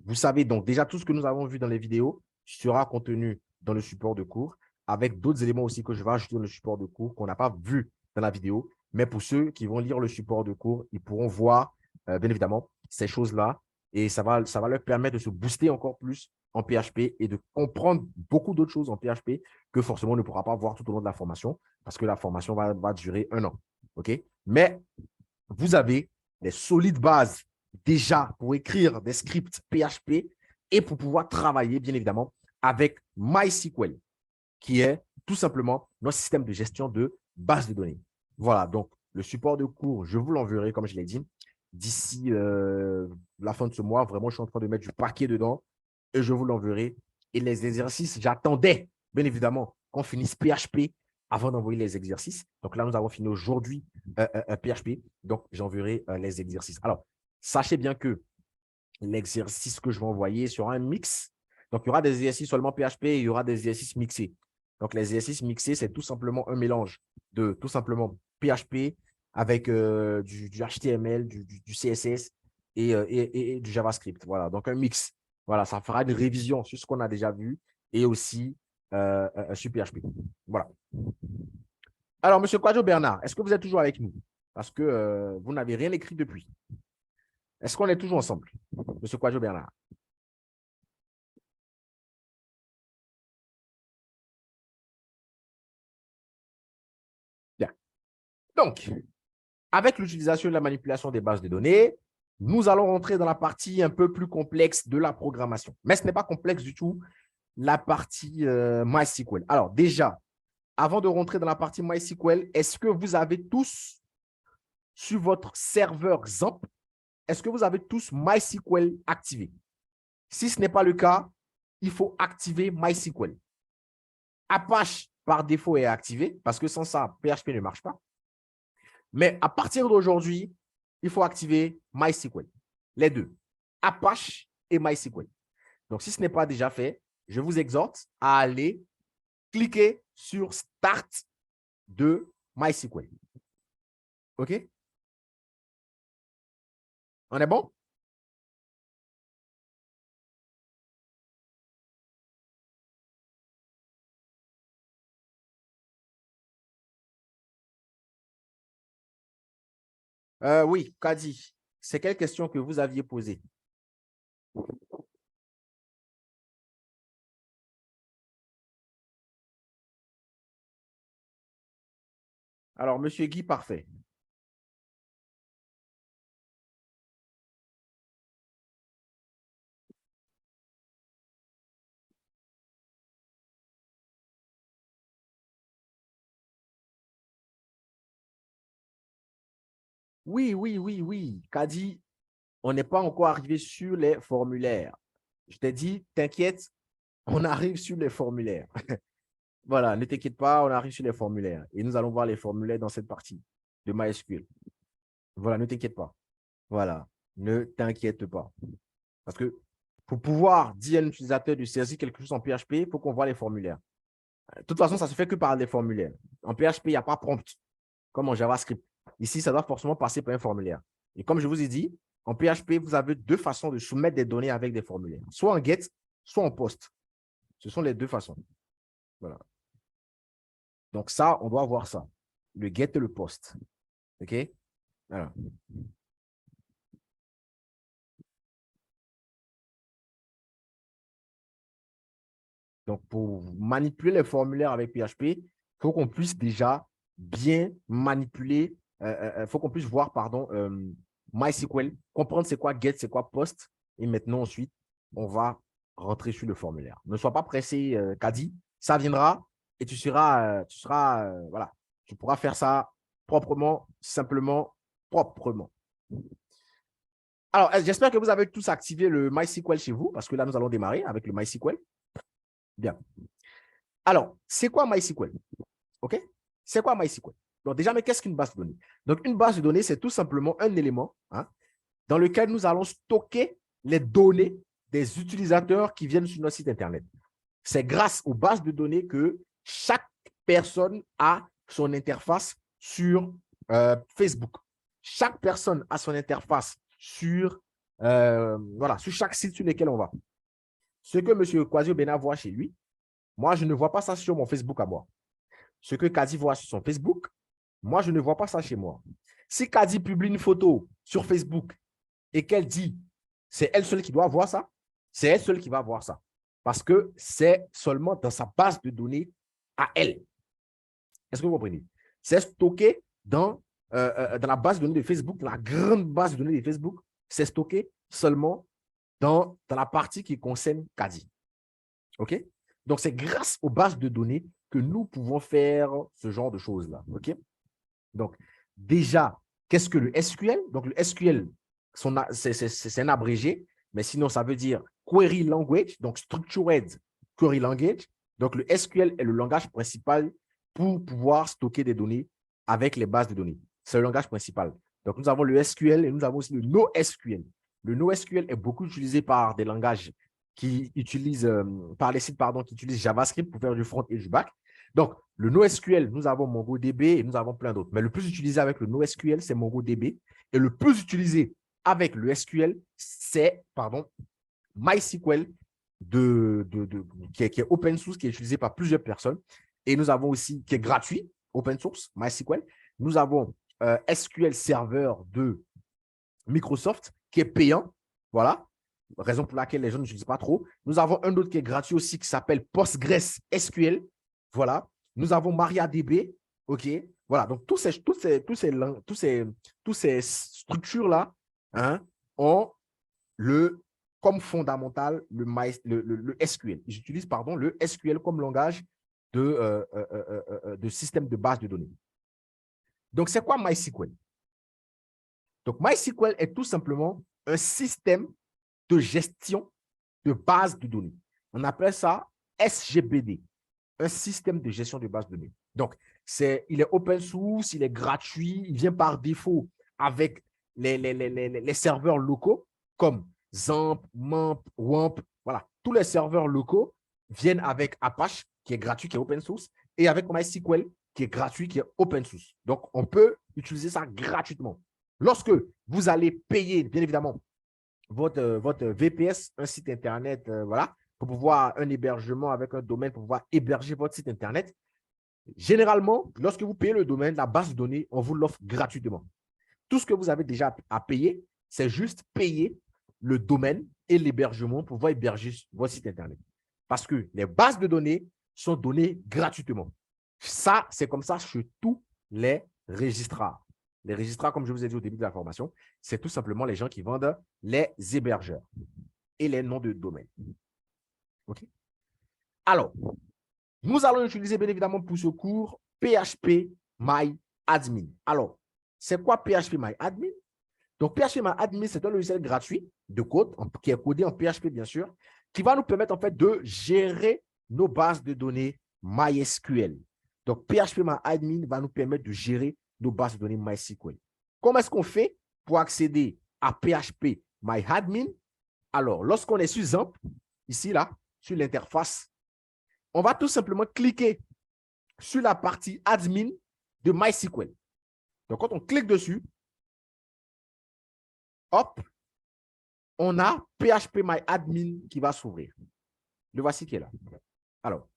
vous savez, donc déjà tout ce que nous avons vu dans les vidéos sera contenu dans le support de cours avec d'autres éléments aussi que je vais ajouter dans le support de cours qu'on n'a pas vu dans la vidéo. Mais pour ceux qui vont lire le support de cours, ils pourront voir, bien évidemment, ces choses-là et ça va leur permettre de se booster encore plus en PHP et de comprendre beaucoup d'autres choses en PHP que forcément on ne pourra pas voir tout au long de la formation parce que la formation va durer 1 an. OK? Mais vous avez des solides bases déjà pour écrire des scripts PHP et pour pouvoir travailler, bien évidemment, avec MySQL, qui est tout simplement notre système de gestion de base de données. Voilà, donc le support de cours, je vous l'enverrai, comme je l'ai dit, d'ici la fin de ce mois. Vraiment, je suis en train de mettre du paquet dedans et je vous l'enverrai. Et les exercices, j'attendais, bien évidemment, qu'on finisse PHP avant d'envoyer les exercices. Donc là, nous avons fini aujourd'hui PHP. Donc, j'enverrai les exercices. Alors, sachez bien que l'exercice que je vais envoyer sera un mix. Donc, il y aura des exercices seulement PHP et il y aura des exercices mixés. Donc, les exercices mixés, c'est tout simplement un mélange de tout simplement PHP avec du HTML, du CSS et du JavaScript. Voilà, donc un mix. Voilà, ça fera une révision sur ce qu'on a déjà vu et aussi sur PHP. Voilà. Alors, M. Kwadjo Bernard, est-ce que vous êtes toujours avec nous? Parce que vous n'avez rien écrit depuis. Est-ce qu'on est toujours ensemble, M. Kwadjo Bernard? Bien. Donc, avec l'utilisation de la manipulation des bases de données, nous allons rentrer dans la partie un peu plus complexe de la programmation. Mais ce n'est pas complexe du tout, la partie MySQL. Alors, déjà, avant de rentrer dans la partie MySQL, est-ce que vous avez tous, sur votre serveur XAMPP, est-ce que vous avez tous MySQL activé? Si ce n'est pas le cas, il faut activer MySQL. Apache, par défaut, est activé parce que sans ça, PHP ne marche pas. Mais à partir d'aujourd'hui, il faut activer MySQL. Les deux, Apache et MySQL. Donc, si ce n'est pas déjà fait, je vous exhorte à aller cliquer sur Start de MySQL. OK? On est bon? Oui, Kadi, c'est quelle question que vous aviez posée? Alors, Monsieur Guy, parfait. Oui, oui, oui, oui. Kadi, on n'est pas encore arrivé sur les formulaires. Je t'ai dit, t'inquiète, on arrive sur les formulaires. Voilà, ne t'inquiète pas, on arrive sur les formulaires. Et nous allons voir les formulaires dans cette partie de MySQL. Voilà, ne t'inquiète pas. Voilà, ne t'inquiète pas. Parce que pour pouvoir dire à un utilisateur de saisir quelque chose en PHP, il faut qu'on voit les formulaires. De toute façon, ça se fait que par les formulaires. En PHP, il n'y a pas prompt, comme en JavaScript. Ici, ça doit forcément passer par un formulaire. Et comme je vous ai dit, en PHP, vous avez deux façons de soumettre des données avec des formulaires. Soit en get, soit en post. Ce sont les deux façons. Voilà. Donc ça, on doit voir ça. Le get et le post. OK? Voilà. Donc, pour manipuler les formulaires avec PHP, il faut qu'on puisse déjà bien manipuler, il faut qu'on puisse voir, pardon, MySQL, comprendre c'est quoi get, c'est quoi post. Et maintenant, ensuite, on va rentrer sur le formulaire. Ne sois pas pressé, Kadi. Ça viendra et voilà, tu pourras faire ça proprement, simplement, proprement. Alors, j'espère que vous avez tous activé le MySQL chez vous, parce que là, nous allons démarrer avec le MySQL. Bien. Alors, c'est quoi MySQL? OK? C'est quoi MySQL? Donc, déjà, mais qu'est-ce qu'une base de données? Donc, une base de données, c'est tout simplement un élément dans lequel nous allons stocker les données des utilisateurs qui viennent sur notre site Internet. C'est grâce aux bases de données que chaque personne a son interface sur Facebook. Chaque personne a son interface sur, voilà, sur chaque site sur lequel on va. Ce que M. Kwasi Obena voit chez lui, moi, je ne vois pas ça sur mon Facebook à moi. Ce que Kadi voit sur son Facebook, moi, je ne vois pas ça chez moi. Si Kadi publie une photo sur Facebook et qu'elle dit, c'est elle seule qui doit voir ça, c'est elle seule qui va voir ça. Parce que c'est seulement dans sa base de données à elle. Est-ce que vous comprenez? C'est stocké dans la base de données de Facebook, la grande base de données de Facebook, c'est stocké seulement dans la partie qui concerne Kadi. OK? Donc, c'est grâce aux bases de données que nous pouvons faire ce genre de choses-là. OK? Donc, déjà, qu'est-ce que le SQL? Donc, le SQL, c'est un abrégé, mais sinon, ça veut dire Query Language, donc Structured Query Language. Donc, le SQL est le langage principal pour pouvoir stocker des données avec les bases de données. C'est le langage principal. Donc, nous avons le SQL et nous avons aussi le NoSQL. Le NoSQL est beaucoup utilisé par des langages qui utilisent, par les sites pardon, qui utilisent JavaScript pour faire du front et du back. Donc, le NoSQL, nous avons MongoDB et nous avons plein d'autres. Mais le plus utilisé avec le NoSQL, c'est MongoDB. Et le plus utilisé avec le SQL, c'est MySQL qui est open source, qui est utilisé par plusieurs personnes. Et nous avons aussi, qui est gratuit, open source, MySQL. Nous avons SQL Server de Microsoft, qui est payant. Voilà, raison pour laquelle les gens n'utilisent pas trop. Nous avons un autre qui est gratuit aussi, qui s'appelle PostgreSQL. Voilà. Nous avons MariaDB. OK. Voilà. Donc, toutes ces structures-là ont comme fondamental le SQL. J'utilise, le SQL comme langage de système de base de données. Donc, c'est quoi MySQL? Donc, MySQL est tout simplement un système de gestion de base de données. On appelle ça SGBD, un système de gestion de base de données. Donc, il est open source, il est gratuit, il vient par défaut avec les serveurs locaux comme XAMPP, MAMP, WAMP. Voilà, tous les serveurs locaux viennent avec Apache, qui est gratuit, qui est open source, et avec MySQL, qui est gratuit, qui est open source. Donc, on peut utiliser ça gratuitement. Lorsque vous allez payer, bien évidemment, votre VPS, un site Internet, voilà, pour pouvoir un hébergement avec un domaine, pour pouvoir héberger votre site Internet, généralement, lorsque vous payez le domaine, la base de données, on vous l'offre gratuitement. Tout ce que vous avez déjà à payer, c'est juste payer le domaine et l'hébergement pour pouvoir héberger votre site Internet. Parce que les bases de données sont données gratuitement. Ça, c'est comme ça chez tous les registrars. Les registrars, comme je vous ai dit au début de la formation, c'est tout simplement les gens qui vendent les hébergeurs et les noms de domaine. OK? Alors, nous allons utiliser bien évidemment pour ce cours PHP My Admin. Alors, c'est quoi PHP My Admin? Donc, PHP My Admin, c'est un logiciel gratuit de code qui est codé en PHP, bien sûr, qui va nous permettre en fait de gérer nos bases de données MySQL. Donc, PHP My Admin va nous permettre de gérer nos bases de données MySQL. Comment est-ce qu'on fait pour accéder à PHP My Admin? Alors, lorsqu'on est sur XAMPP, ici, là, sur l'interface, on va tout simplement cliquer sur la partie admin de MySQL. Donc, quand on clique dessus, hop, on a PHP My Admin qui va s'ouvrir. Le voici qui est là. Alors,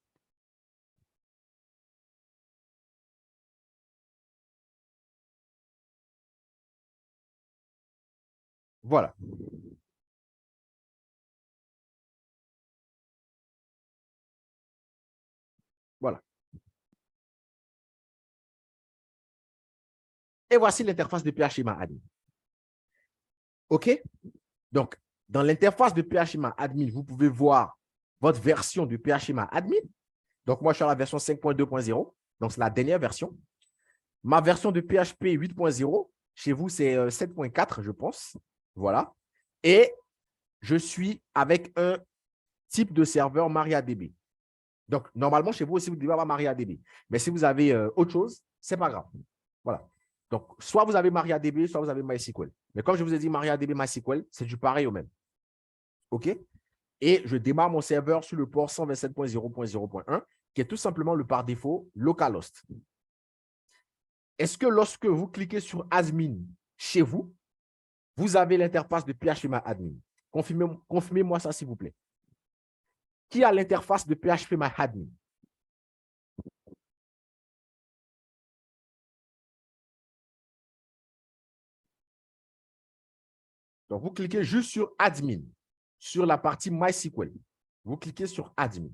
voilà. Voilà. Et voici l'interface de PHP My Admin. OK? Donc, dans l'interface de PHP My Admin, vous pouvez voir votre version de PHP My Admin. Donc, moi, je suis à la version 5.2.0. Donc, c'est la dernière version. Ma version de PHP 8.0, chez vous, c'est 7.4, je pense. Voilà. Et je suis avec un type de serveur MariaDB. Donc, normalement, chez vous aussi, vous devez avoir MariaDB. Mais si vous avez autre chose, ce n'est pas grave. Voilà. Donc, soit vous avez MariaDB, soit vous avez MySQL. Mais comme je vous ai dit, MariaDB, MySQL, c'est du pareil au même. OK? Et je démarre mon serveur sur le port 127.0.0.1, qui est tout simplement le par défaut localhost. Est-ce que lorsque vous cliquez sur admin chez vous, vous avez l'interface de PHPMyAdmin? Confirmez-moi ça, s'il vous plaît. Qui a l'interface de PHPMyAdmin? Donc, vous cliquez juste sur admin, sur la partie MySQL. Vous cliquez sur admin.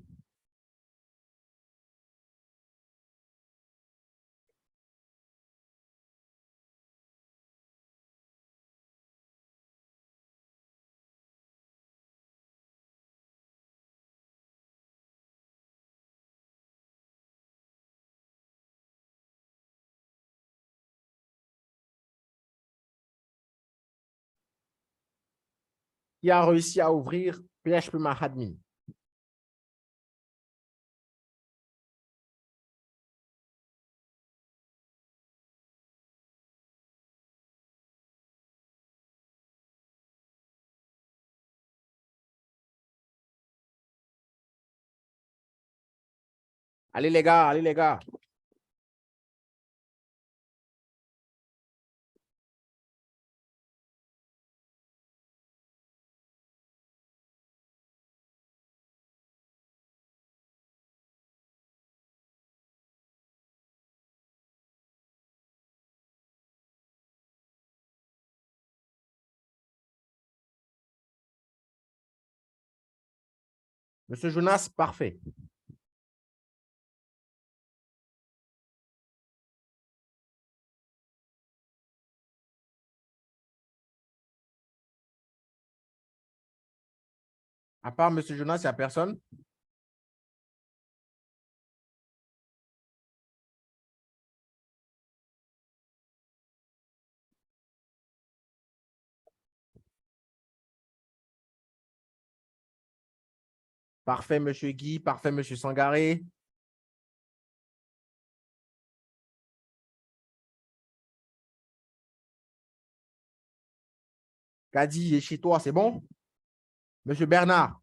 Qui a réussi à ouvrir PHPMyAdmin? Allez, les gars, allez, les gars. Monsieur Jonas, parfait. À part Monsieur Jonas, il n'y a personne? Parfait, Monsieur Guy. Parfait, Monsieur Sangaré. Kadi est chez toi, c'est bon? Monsieur Bernard.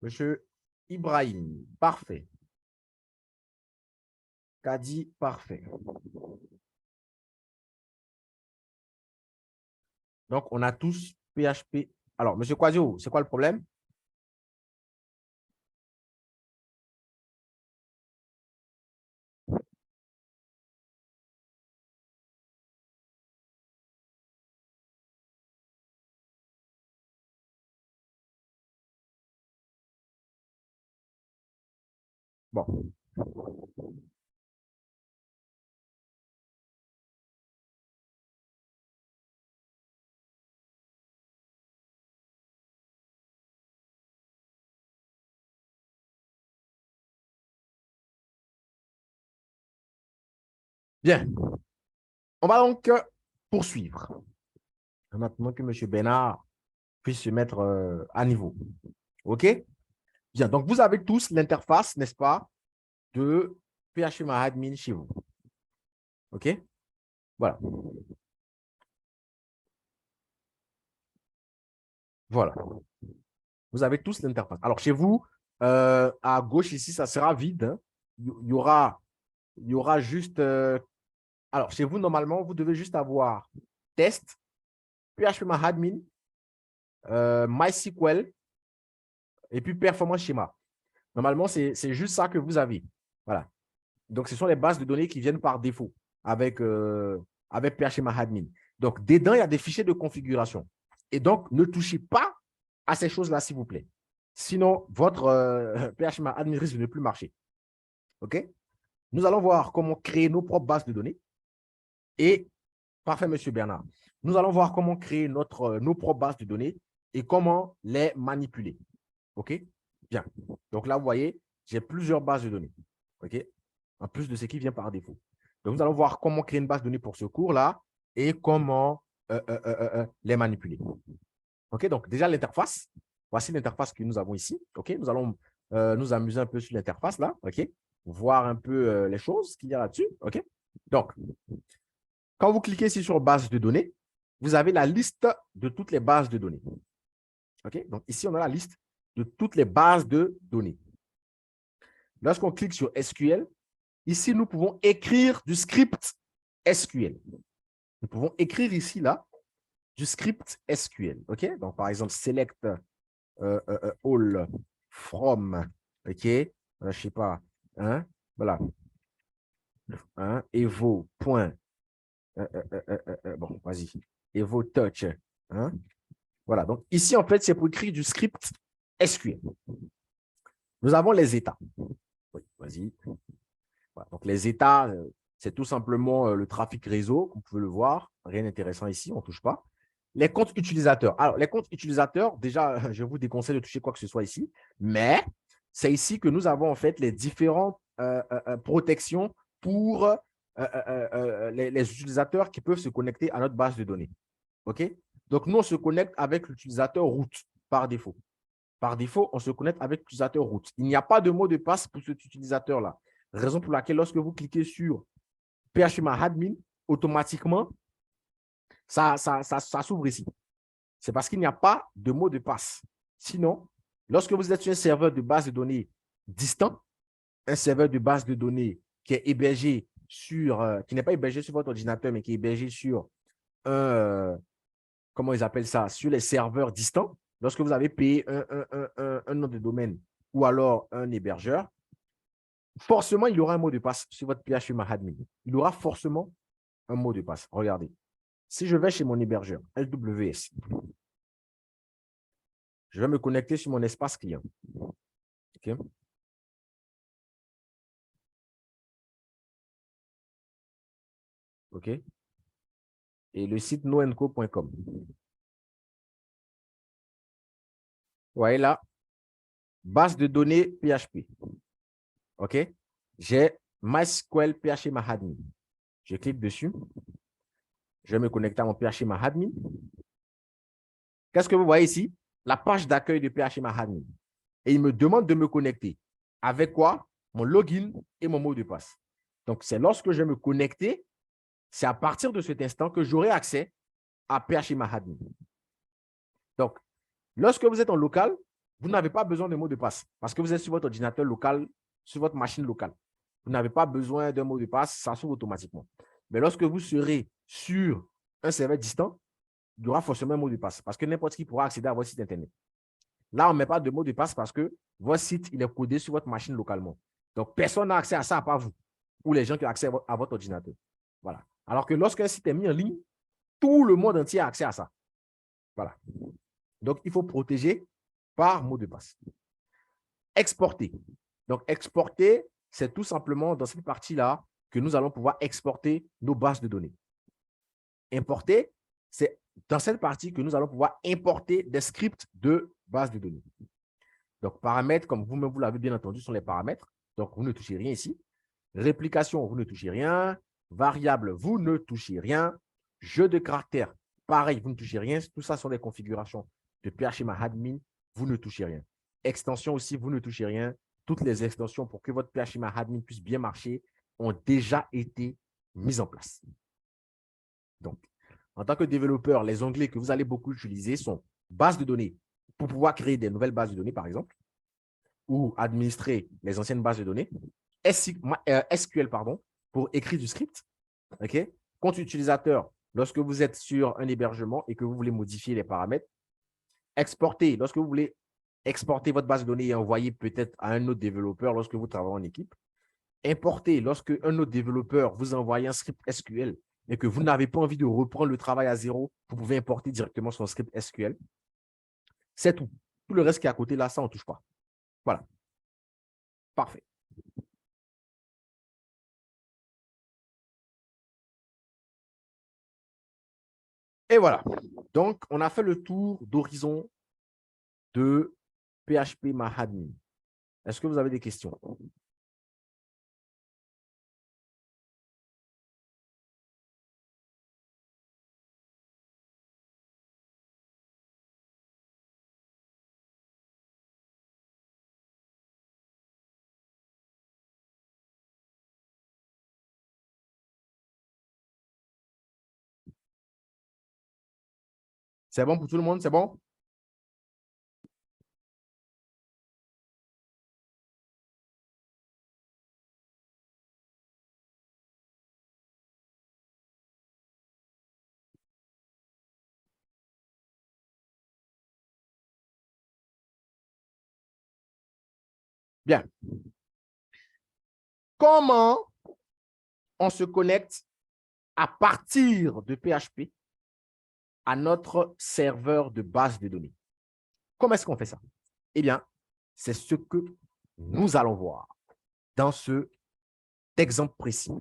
Monsieur Ibrahim, parfait. Kadi, parfait. Donc, on a tous PHP. Alors, Monsieur Quasio, c'est quoi le problème? Bon, bien. On va donc poursuivre. Maintenant que Monsieur Bénard puisse se mettre à niveau. OK? Bien. Donc, vous avez tous l'interface, n'est-ce pas, de PHPMyAdmin chez vous. OK? Voilà. Voilà. Vous avez tous l'interface. Alors, chez vous, à gauche ici, ça sera vide. Hein. Il y aura juste… alors, chez vous, normalement, vous devez juste avoir test, PHPMyAdmin, MySQL et puis performance schéma. Normalement, c'est juste ça que vous avez. Voilà. Donc, ce sont les bases de données qui viennent par défaut avec, avec PHPMyAdmin. Donc, dedans, il y a des fichiers de configuration. Et donc, ne touchez pas à ces choses-là, s'il vous plaît. Sinon, votre PHPMyAdmin risque de ne plus marcher. OK? Nous allons voir comment créer nos propres bases de données. Et, parfait, Monsieur Bernard, nous allons voir comment créer nos propres bases de données et comment les manipuler. OK? Bien. Donc là, vous voyez, j'ai plusieurs bases de données. OK? En plus de ce qui vient par défaut. Donc, nous allons voir comment créer une base de données pour ce cours-là et comment les manipuler. OK? Donc, déjà, l'interface. Voici l'interface que nous avons ici. OK? Nous allons nous amuser un peu sur l'interface là. OK? Voir un peu les choses qu'il y a là-dessus. OK? Donc, quand vous cliquez ici sur base de données, vous avez la liste de toutes les bases de données. OK? Donc, ici, on a la liste de toutes les bases de données. Lorsqu'on clique sur SQL, ici, nous pouvons écrire du script SQL. Nous pouvons écrire ici, là, du script SQL. OK? Donc, par exemple, select all from, OK? Je ne sais pas, hein? Voilà. Hein? Evo. Point. Bon, vas-y. Evo touch. Hein? Voilà. Donc, ici, en fait, c'est pour écrire du script SQL. Nous avons les états. Oui, vas-y. Voilà. Donc, les états, c'est tout simplement le trafic réseau. Vous pouvez le voir. Rien d'intéressant ici, on ne touche pas. Les comptes utilisateurs. Alors, les comptes utilisateurs, déjà, je vous déconseille de toucher quoi que ce soit ici, mais c'est ici que nous avons en fait les différentes protections pour les utilisateurs qui peuvent se connecter à notre base de données. OK? Donc, nous, on se connecte avec l'utilisateur root par défaut. Par défaut, on se connecte avec l'utilisateur root. Il n'y a pas de mot de passe pour cet utilisateur-là. Raison pour laquelle, lorsque vous cliquez sur PHPMyAdmin, automatiquement, ça s'ouvre ici. C'est parce qu'il n'y a pas de mot de passe. Sinon, lorsque vous êtes sur un serveur de base de données distant, un serveur de base de données qui est hébergé sur, qui n'est pas hébergé sur votre ordinateur, mais qui est hébergé sur un, comment ils appellent ça, sur les serveurs distants, lorsque vous avez payé un nom de domaine ou alors un hébergeur, forcément, il y aura un mot de passe sur votre PHPMyAdmin. Il y aura forcément un mot de passe. Regardez. Si je vais chez mon hébergeur, LWS, je vais me connecter sur mon espace client. OK? OK? Et le site noenco.com. Vous voyez là, base de données PHP. OK? J'ai MySQL PHPMyAdmin. Je clique dessus. Je vais me connecter à mon PHPMyAdmin. Qu'est-ce que vous voyez ici? La page d'accueil de PHPMyAdmin. Et il me demande de me connecter. Avec quoi? Mon login et mon mot de passe. Donc, c'est lorsque je vais me connecter, c'est à partir de cet instant que j'aurai accès à PHPMyAdmin. Donc, lorsque vous êtes en local, vous n'avez pas besoin de mot de passe parce que vous êtes sur votre ordinateur local, sur votre machine locale. Vous n'avez pas besoin d'un mot de passe, ça s'ouvre automatiquement. Mais lorsque vous serez sur un serveur distant, il y aura forcément un mot de passe parce que n'importe qui pourra accéder à votre site Internet. Là, on ne met pas de mot de passe parce que votre site il est codé sur votre machine localement. Donc, personne n'a accès à ça à part vous ou les gens qui ont accès à votre ordinateur. Voilà. Alors que lorsqu'un site est mis en ligne, tout le monde entier a accès à ça. Voilà. Donc, il faut protéger par mot de passe. Exporter. Donc, exporter, c'est tout simplement dans cette partie-là que nous allons pouvoir exporter nos bases de données. Importer, c'est dans cette partie que nous allons pouvoir importer des scripts de bases de données. Donc, paramètres, comme vous-même, vous l'avez bien entendu, sont les paramètres. Donc, vous ne touchez rien ici. Réplication, vous ne touchez rien. Variable, vous ne touchez rien. Jeu de caractère, pareil, vous ne touchez rien. Tout ça sont des configurations de phMyAdmin, vous ne touchez rien. Extension aussi, vous ne touchez rien. Toutes les extensions pour que votre phMyAdmin puisse bien marcher ont déjà été mises en place. Donc, en tant que développeur, les onglets que vous allez beaucoup utiliser sont bases de données pour pouvoir créer des nouvelles bases de données, par exemple, ou administrer les anciennes bases de données. SQL, pardon, pour écrire du script. OK? Compte utilisateur, lorsque vous êtes sur un hébergement et que vous voulez modifier les paramètres. Exporter, lorsque vous voulez exporter votre base de données et envoyer peut-être à un autre développeur lorsque vous travaillez en équipe. Importer, lorsque un autre développeur vous envoie un script SQL et que vous n'avez pas envie de reprendre le travail à zéro, vous pouvez importer directement son script SQL. C'est tout. Tout le reste qui est à côté, là, ça, on ne touche pas. Voilà. Parfait. Et voilà. Donc, on a fait le tour d'horizon de phMyAdmin. Est-ce que vous avez des questions? C'est bon pour tout le monde? C'est bon? Bien. Comment on se connecte à partir de PHP à notre serveur de base de données? Comment est-ce qu'on fait ça? Eh bien, c'est ce que nous allons voir dans cet exemple précis.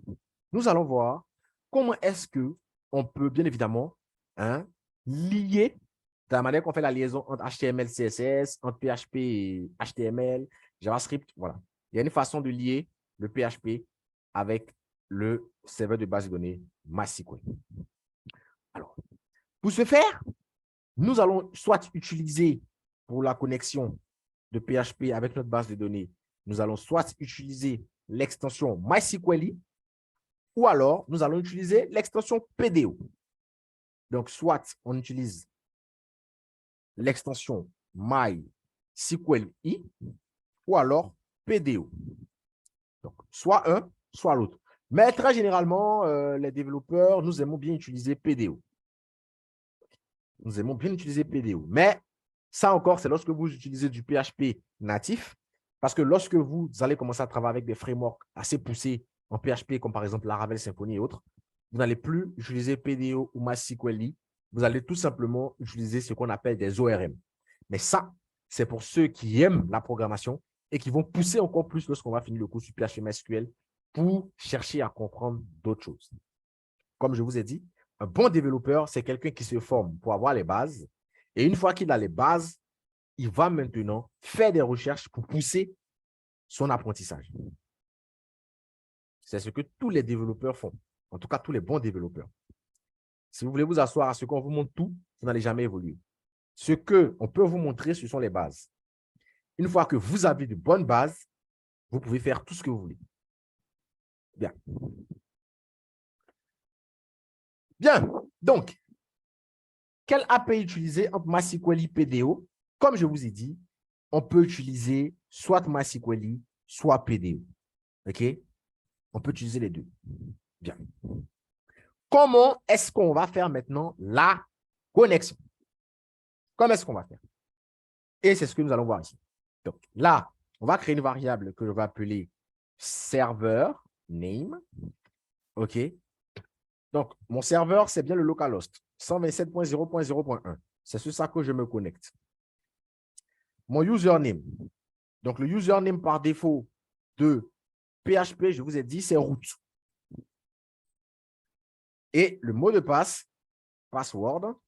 Nous allons voir comment est-ce qu'on peut, bien évidemment, lier, de la manière qu'on fait la liaison entre HTML, CSS, entre PHP et HTML, JavaScript, voilà. Il y a une façon de lier le PHP avec le serveur de base de données MySQL. Alors, pour ce faire, nous allons soit utiliser pour la connexion de PHP avec notre base de données, nous allons soit utiliser l'extension MySQL ou alors nous allons utiliser l'extension PDO. Donc, soit on utilise l'extension MySQL ou alors PDO. Donc, soit un, soit l'autre. Mais très généralement, les développeurs, nous aimons bien utiliser PDO. Nous aimons bien utiliser PDO. Mais ça encore, c'est lorsque vous utilisez du PHP natif, parce que lorsque vous allez commencer à travailler avec des frameworks assez poussés en PHP, comme par exemple Laravel, Symfony et autres, vous n'allez plus utiliser PDO ou MySQL. Vous allez tout simplement utiliser ce qu'on appelle des ORM. Mais ça, c'est pour ceux qui aiment la programmation et qui vont pousser encore plus lorsqu'on va finir le cours sur PHP MySQL pour chercher à comprendre d'autres choses. Comme je vous ai dit, un bon développeur, c'est quelqu'un qui se forme pour avoir les bases. Et une fois qu'il a les bases, il va maintenant faire des recherches pour pousser son apprentissage. C'est ce que tous les développeurs font. En tout cas, tous les bons développeurs. Si vous voulez vous asseoir à ce qu'on vous montre tout, vous n'allez jamais évoluer. Ce qu'on peut vous montrer, ce sont les bases. Une fois que vous avez de bonnes bases, vous pouvez faire tout ce que vous voulez. Bien. Bien. Donc, quelle API utiliser entre MySQL et PDO? Comme je vous ai dit, on peut utiliser soit MySQL, soit PDO. OK? On peut utiliser les deux. Bien. Comment est-ce qu'on va faire maintenant la connexion? Comment est-ce qu'on va faire? Et c'est ce que nous allons voir ici. Donc là, on va créer une variable que je vais appeler serveur name. OK? Donc, mon serveur, c'est bien le localhost 127.0.0.1. C'est sur ça que je me connecte. Mon username. Donc, le username par défaut de PHP, je vous ai dit, c'est root. Et le mot de passe, password,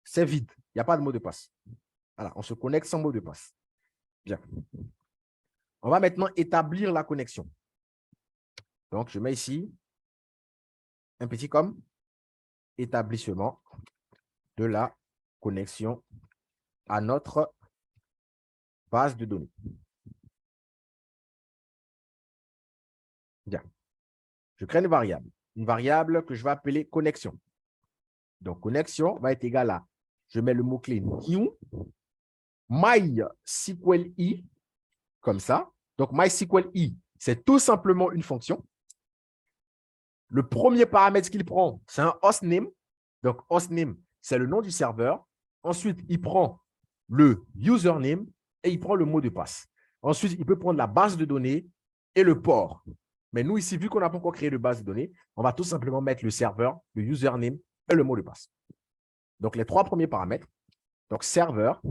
c'est vide. Il n'y a pas de mot de passe. Voilà, on se connecte sans mot de passe. Bien. On va maintenant établir la connexion. Donc, je mets ici un petit comme établissement de la connexion à notre base de données. Bien. Je crée une variable que je vais appeler connexion. Donc, connexion va être égale à, je mets le mot-clé new, MySQLi, comme ça. Donc, MySQLi, c'est tout simplement une fonction. Le premier paramètre qu'il prend, c'est un hostname. Donc, hostname, c'est le nom du serveur. Ensuite, il prend le username et il prend le mot de passe. Ensuite, il peut prendre la base de données et le port. Mais nous, ici, vu qu'on n'a pas encore créé de base de données, on va tout simplement mettre le serveur, le username et le mot de passe. Donc, les trois premiers paramètres. Donc, serveur.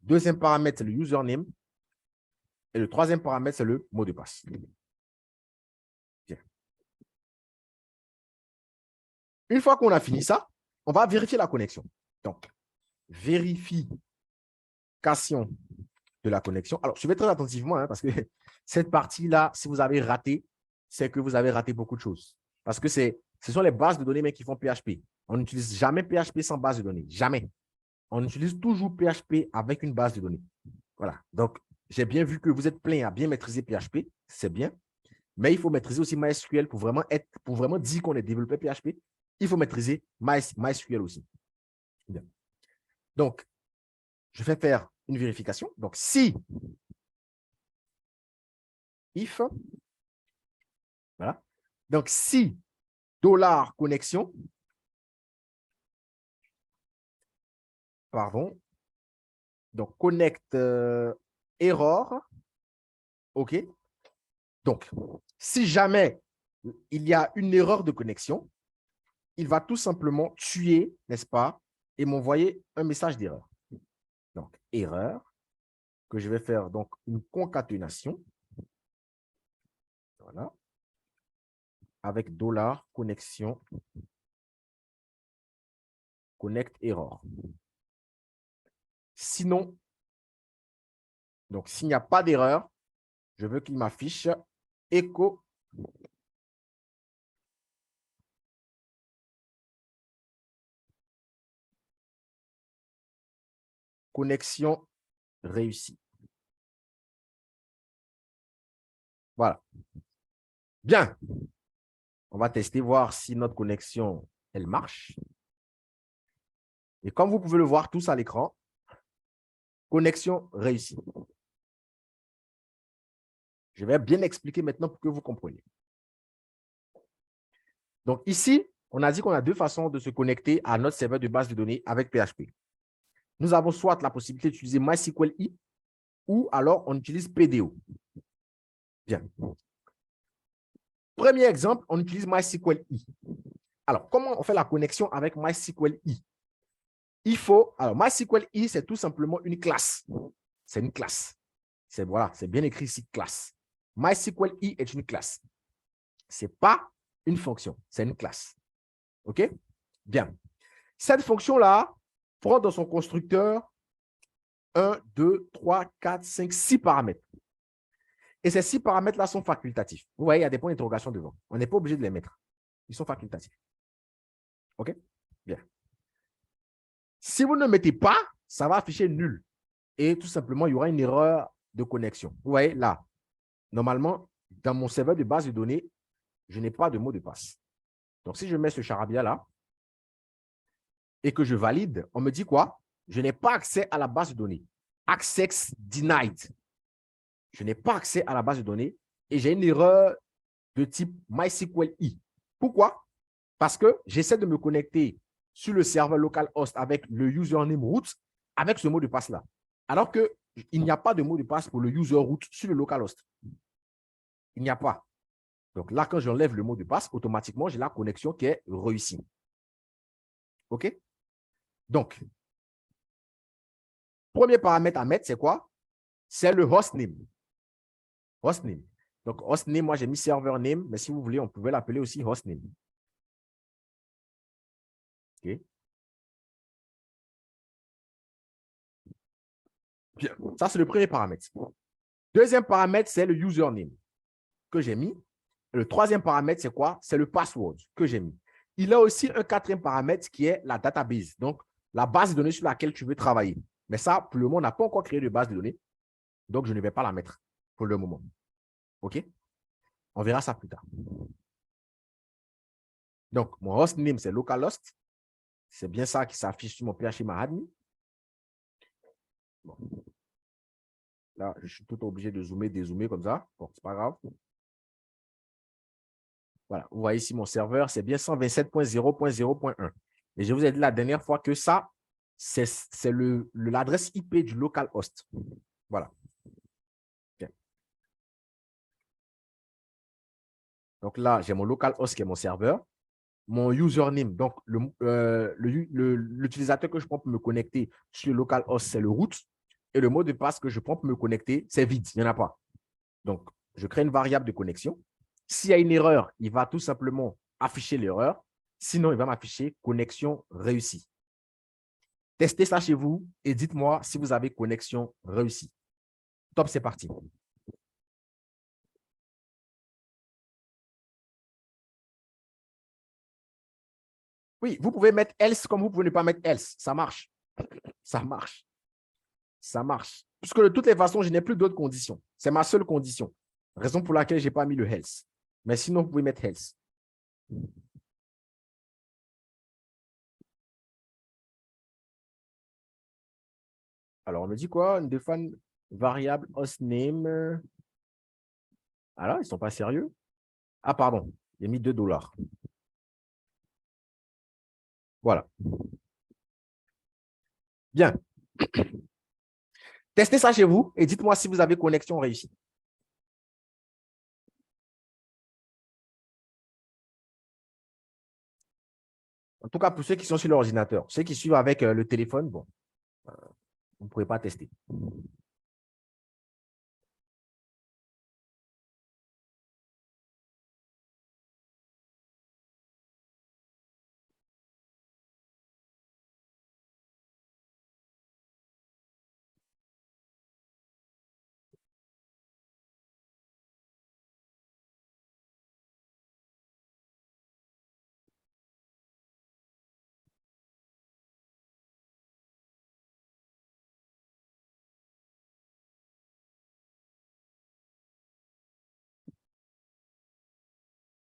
Deuxième paramètre, c'est le username. Et le troisième paramètre, c'est le mot de passe. Bien. Une fois qu'on a fini ça, on va vérifier la connexion. Donc, vérification de la connexion. Alors, suivez très attentivement, hein, parce que cette partie-là, si vous avez raté, c'est que vous avez raté beaucoup de choses. Parce que ce sont les bases de données mais qui font PHP. On n'utilise jamais PHP sans base de données. Jamais. On utilise toujours PHP avec une base de données. Voilà. Donc, j'ai bien vu que vous êtes plein à bien maîtriser PHP. C'est bien. Mais il faut maîtriser aussi MySQL pour vraiment dire qu'on est développé PHP. Il faut maîtriser MySQL aussi. Bien. Donc, je vais faire une vérification. Donc, si if, voilà. Donc, si $connexion, pardon, donc connect error, OK. Donc, si jamais il y a une erreur de connexion, il va tout simplement tuer, n'est-ce pas, et m'envoyer un message d'erreur. Donc, erreur, que je vais faire donc une concaténation. Voilà. Avec $connexion connect error. Sinon, donc s'il n'y a pas d'erreur, je veux qu'il m'affiche echo connexion réussie. Voilà. Bien. On va tester, voir si notre connexion, elle marche. Et comme vous pouvez le voir tous à l'écran, connexion réussie. Je vais bien expliquer maintenant pour que vous compreniez. Donc ici, on a dit qu'on a deux façons de se connecter à notre serveur de base de données avec PHP. Nous avons soit la possibilité d'utiliser MySQLi ou alors on utilise PDO. Bien. Premier exemple, on utilise MySQLi. Alors, comment on fait la connexion avec MySQLi? Il faut, alors MySQLi, c'est tout simplement une classe. C'est une classe. Voilà, c'est bien écrit ici, classe. MySQLi est une classe. Ce n'est pas une fonction, c'est une classe. OK? Bien. Cette fonction-là prend dans son constructeur 1, 2, 3, 4, 5, 6 paramètres. Et ces 6 paramètres-là sont facultatifs. Vous voyez, il y a des points d'interrogation devant. On n'est pas obligé de les mettre. Ils sont facultatifs. OK? Bien. Si vous ne mettez pas, ça va afficher nul. Et tout simplement, il y aura une erreur de connexion. Vous voyez, là, normalement, dans mon serveur de base de données, je n'ai pas de mot de passe. Donc, si je mets ce charabia là, et que je valide, on me dit quoi? Je n'ai pas accès à la base de données. Access denied. Je n'ai pas accès à la base de données et j'ai une erreur de type MySQLi. Pourquoi? Parce que j'essaie de me connecter sur le serveur localhost avec le username root avec ce mot de passe-là. Alors qu'il n'y a pas de mot de passe pour le user root sur le localhost. Il n'y a pas. Donc là, quand j'enlève le mot de passe, automatiquement, j'ai la connexion qui est réussie. OK? Donc, premier paramètre à mettre, c'est quoi? C'est le hostname. Hostname. Donc, hostname, moi, j'ai mis server name, mais si vous voulez, on pouvait l'appeler aussi hostname. OK? Bien. Ça, c'est le premier paramètre. Deuxième paramètre, c'est le username que j'ai mis. Et le troisième paramètre, c'est quoi? C'est le password que j'ai mis. Il y a aussi un quatrième paramètre qui est la database, donc la base de données sur laquelle tu veux travailler. Mais ça, pour le moment, on n'a pas encore créé de base de données, donc je ne vais pas la mettre pour le moment. OK? On verra ça plus tard. Donc, mon hostname, c'est localhost. C'est bien ça qui s'affiche sur mon phmyadmin. Bon. Là, je suis tout obligé de zoomer, dézoomer comme ça. Bon, c'est pas grave. Voilà, vous voyez ici mon serveur, c'est bien 127.0.0.1. Et je vous ai dit la dernière fois que ça, c'est l'adresse IP du localhost. Voilà. Okay. Donc là, j'ai mon localhost qui est mon serveur. Mon username, donc l'utilisateur que je prends pour me connecter sur le localhost, c'est le root. Et le mot de passe que je prends pour me connecter, c'est vide, il n'y en a pas. Donc, je crée une variable de connexion. S'il y a une erreur, il va tout simplement afficher l'erreur. Sinon, il va m'afficher connexion réussie. Testez ça chez vous et dites-moi si vous avez connexion réussie. Top, c'est parti. Oui, vous pouvez mettre else comme vous pouvez ne pas mettre else. Ça marche. Ça marche. Ça marche. Puisque de toutes les façons, je n'ai plus d'autres conditions. C'est ma seule condition. Raison pour laquelle je n'ai pas mis le else. Mais sinon, vous pouvez mettre else. Alors, on me dit quoi? Une define variable hostname. Alors, ils ne sont pas sérieux. Ah, pardon. J'ai mis 2 $. Voilà. Bien. Testez ça chez vous et dites-moi si vous avez connexion réussie. En tout cas, pour ceux qui sont sur l'ordinateur, ceux qui suivent avec le téléphone, bon, vous ne pourrez pas tester.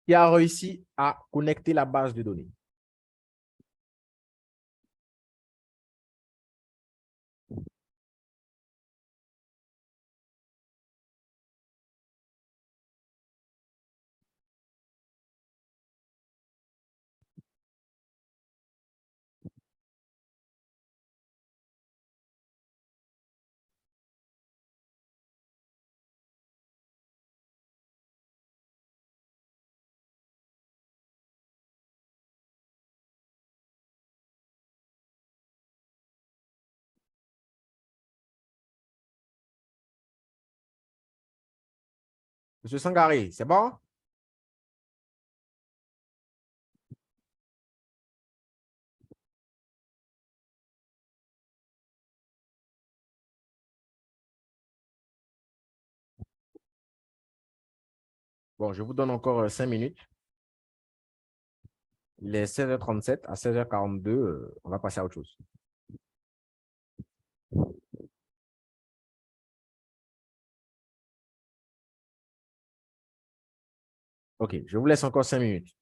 Qui a réussi à connecter la base de données? Monsieur Sangaré, c'est bon? Bon, je vous donne encore 5 minutes. Il est 16h37 à 16h42. On va passer à autre chose. OK, je vous laisse encore 5 minutes.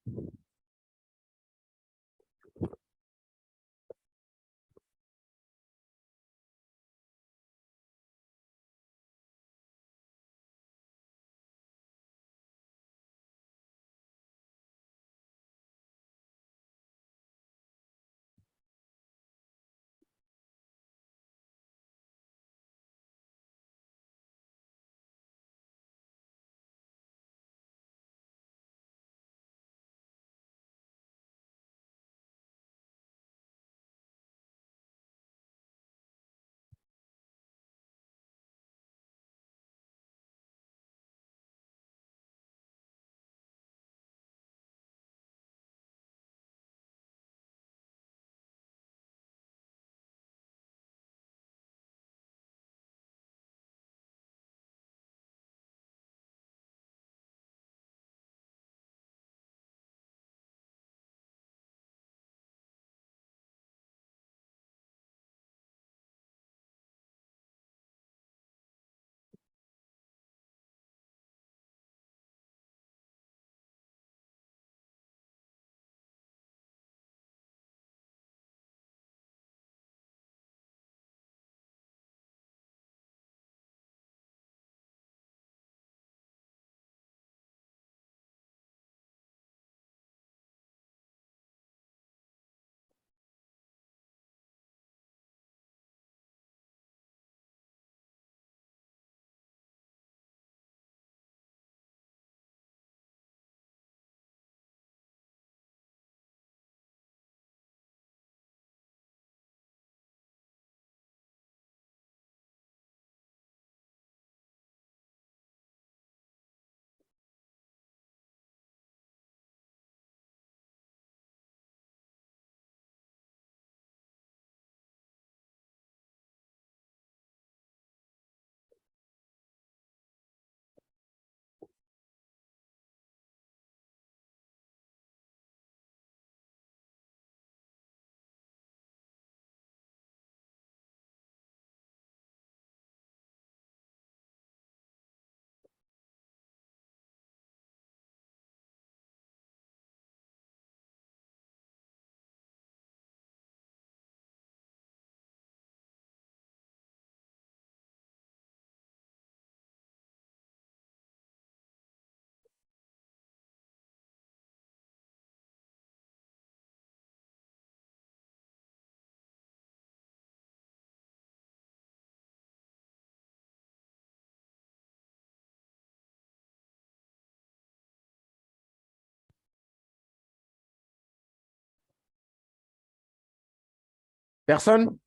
Personne?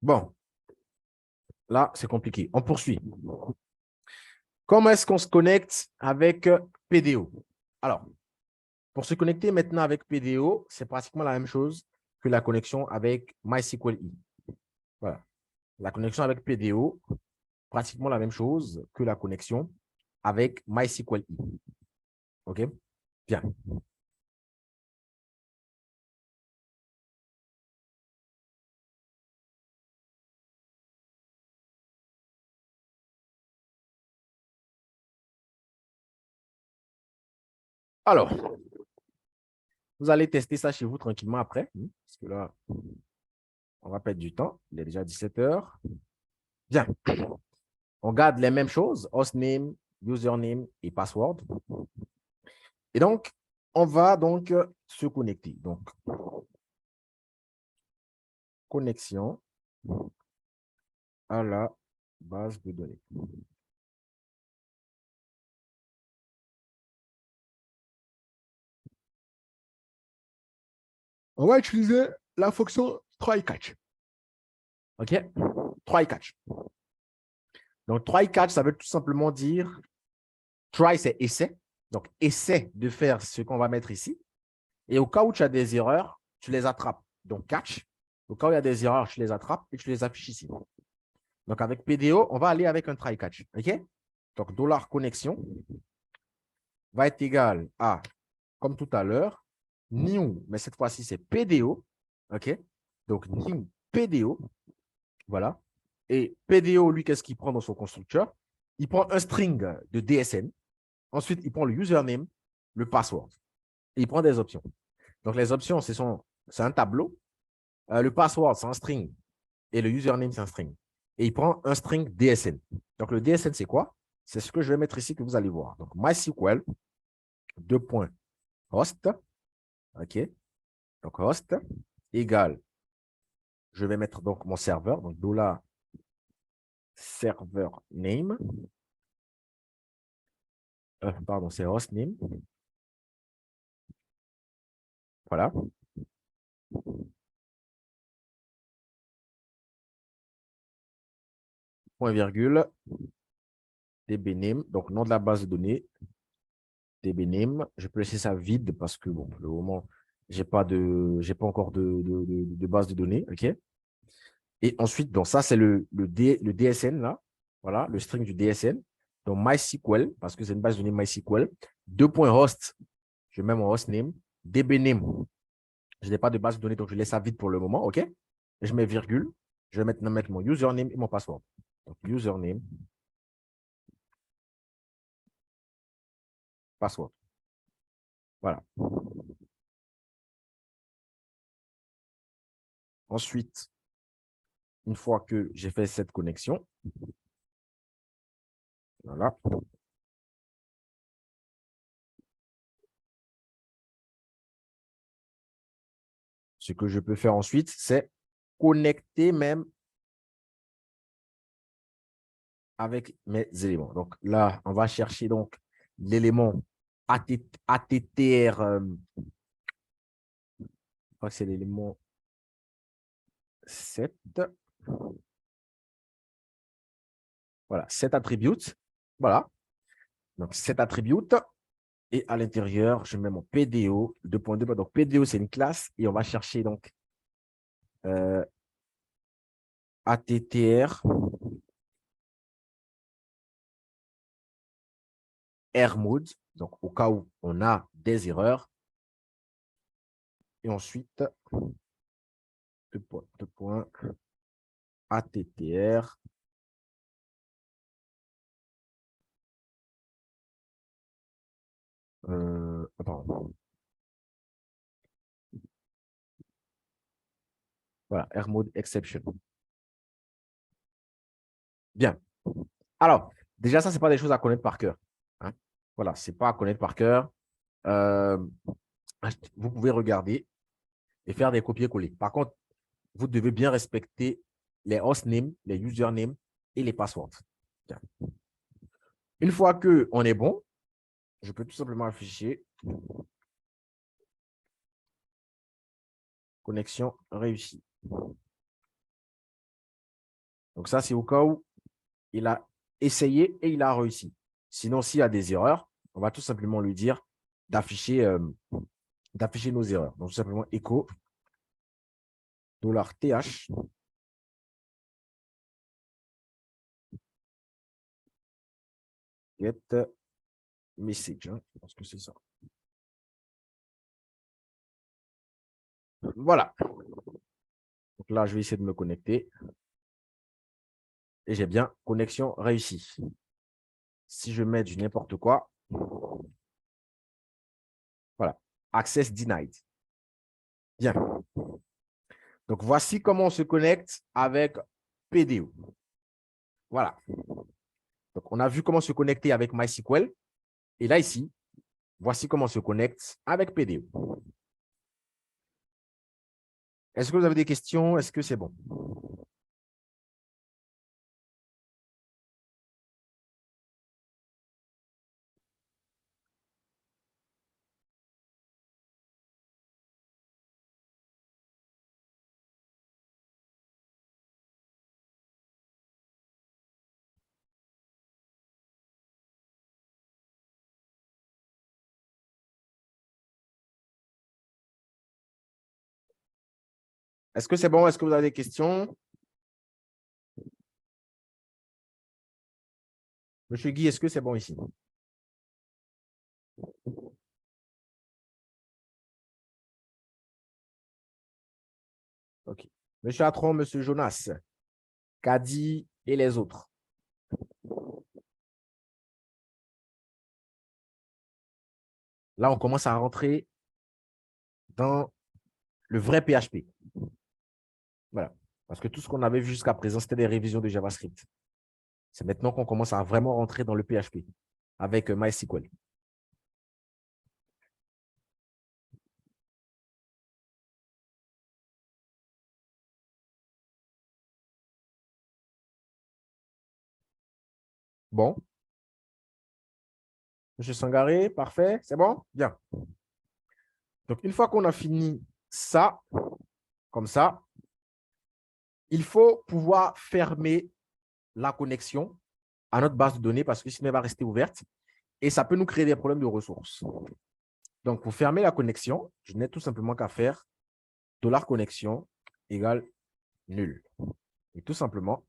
Bon, là, c'est compliqué. On poursuit. Comment est-ce qu'on se connecte avec PDO? Alors, pour se connecter maintenant avec PDO, c'est pratiquement la même chose que la connexion avec MySQLi. Voilà. La connexion avec PDO, pratiquement la même chose que la connexion avec MySQLi. OK? Bien. Alors, vous allez tester ça chez vous tranquillement après, parce que là, on va perdre du temps. Il est déjà 17 heures. Bien. On garde les mêmes choses, hostname, username et password. Et donc, on va donc se connecter. Donc, connexion à la base de données. On va utiliser la fonction try catch. OK? Try catch. Donc, try catch, ça veut tout simplement dire try, c'est essai. Donc, essaie de faire ce qu'on va mettre ici. Et au cas où tu as des erreurs, tu les attrapes. Donc, catch. Au cas où il y a des erreurs, tu les attrapes et tu les affiches ici. Donc, avec PDO, on va aller avec un try catch. OK? Donc, $connexion va être égal à, comme tout à l'heure, new, mais cette fois-ci, c'est PDO. OK? Donc, new PDO. Voilà. Et PDO, lui, qu'est-ce qu'il prend dans son constructeur? Il prend un string de DSN. Ensuite, il prend le username, le password. Et il prend des options. Donc, les options, c'est un tableau. Le password, c'est un string. Et le username, c'est un string. Et il prend un string DSN. Donc, le DSN, c'est quoi? C'est ce que je vais mettre ici que vous allez voir. Donc, MySQL, host. OK. Donc, host égale, je vais mettre donc mon serveur. Donc, $server name. Pardon, c'est hostname. Voilà. Point virgule, dbname, donc nom de la base de données, dbname. Je peux laisser ça vide parce que, bon, pour le moment, j'ai pas encore de base de données. OK? Et ensuite, donc ça, c'est le DSN, là. Voilà, le string du DSN. Donc, MySQL, parce que c'est une base de données MySQL. Host, je mets mon hostname. dbname, je n'ai pas de base de données, donc je laisse ça vide pour le moment. OK? Et je mets virgule. Je vais maintenant mettre mon username et mon password. Donc, username, password. Voilà. Ensuite, une fois que j'ai fait cette connexion, voilà, ce que je peux faire ensuite, c'est connecter même avec mes éléments. Donc là, on va chercher donc l'élément ATTR, je crois que c'est l'élément 7. Voilà, 7 attributes. Voilà, donc 7 attributes. Et à l'intérieur, je mets mon PDO 2.2. Donc PDO, c'est une classe et on va chercher donc ATTR R mode, donc au cas où on a des erreurs. Et ensuite, deux points ATTR. Pardon. Voilà, R mode exception. Bien. Alors, déjà, ça, ce n'est pas des choses à connaître par cœur. Hein. Voilà, ce n'est pas à connaître par cœur. Euh, vous pouvez regarder et faire des copier-coller. Par contre, vous devez bien respecter les hostnames, les usernames et les passwords. Bien. Une fois qu'on est bon, je peux tout simplement afficher connexion réussie. Donc, ça, c'est au cas où il a essayé et il a réussi. Sinon, s'il y a des erreurs, on va tout simplement lui dire d'afficher nos erreurs. Donc, tout simplement echo $th get message. Hein, je pense que c'est ça. Voilà. Donc là, je vais essayer de me connecter. Et j'ai bien connexion réussie. Si je mets du n'importe quoi, voilà. Access denied. Bien. Donc, voici comment on se connecte avec PDO. Voilà. Donc, on a vu comment se connecter avec MySQL. Et là, ici, voici comment on se connecte avec PDO. Est-ce que vous avez des questions? Est-ce que c'est bon? Est-ce que c'est bon? Est-ce que vous avez des questions? Monsieur Guy, est-ce que c'est bon ici? OK. Monsieur Atron, Monsieur Jonas, Kadi et les autres. Là, on commence à rentrer dans le vrai PHP. Voilà. Parce que tout ce qu'on avait vu jusqu'à présent, c'était des révisions de JavaScript. C'est maintenant qu'on commence à vraiment rentrer dans le PHP avec MySQL. Bon. Monsieur Sangaré, parfait. C'est bon? Bien. Donc, une fois qu'on a fini ça, comme ça, il faut pouvoir fermer la connexion à notre base de données parce que sinon, elle va rester ouverte et ça peut nous créer des problèmes de ressources. Donc, pour fermer la connexion, je n'ai tout simplement qu'à faire $connexion égale nul. Et tout simplement,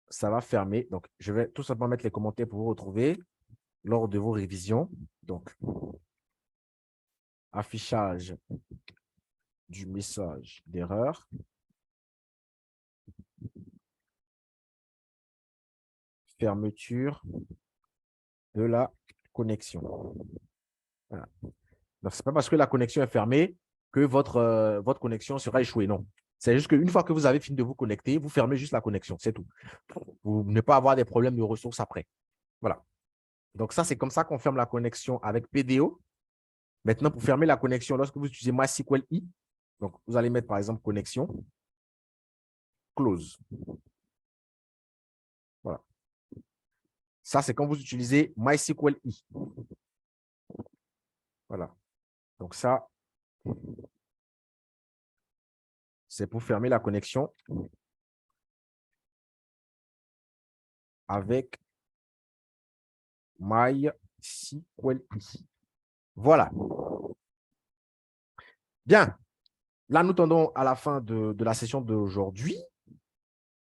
ça va fermer. Donc, je vais tout simplement mettre les commentaires pour vous retrouver lors de vos révisions. Donc, affichage du message d'erreur. Fermeture de la connexion. Voilà. Donc, ce n'est pas parce que la connexion est fermée que votre connexion sera échouée. Non. C'est juste qu'une fois que vous avez fini de vous connecter, vous fermez juste la connexion. C'est tout. Pour ne pas avoir des problèmes de ressources après. Voilà. Donc, ça, c'est comme ça qu'on ferme la connexion avec PDO. Maintenant, pour fermer la connexion, lorsque vous utilisez MySQL I, donc vous allez mettre par exemple connexion, close. Voilà. Ça, c'est quand vous utilisez MySQL I. Voilà. Donc, ça, c'est pour fermer la connexion avec MySQL I. Voilà. Bien. Là, nous tendons à la fin de la session d'aujourd'hui.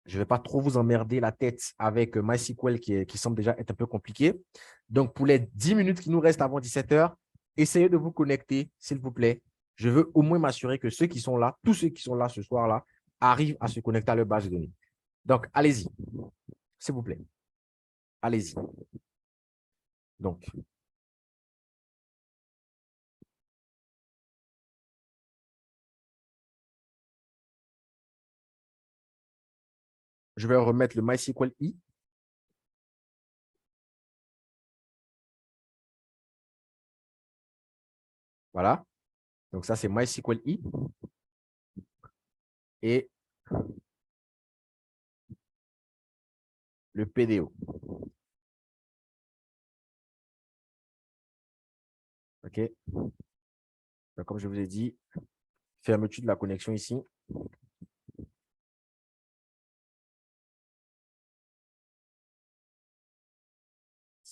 Je ne vais pas trop vous emmerder la tête avec MySQL qui semble déjà être un peu compliqué. Donc, pour les 10 minutes qui nous restent avant 17 h, essayez de vous connecter, s'il vous plaît. Je veux au moins m'assurer que ceux qui sont là, tous ceux qui sont là ce soir-là, arrivent à se connecter à leur base de données. Donc, allez-y, s'il vous plaît. Allez-y. Donc, je vais remettre le MySQL I. Voilà. Donc, ça, c'est MySQL I. Et le PDO. OK. Donc, comme je vous ai dit, fermeture de la connexion ici.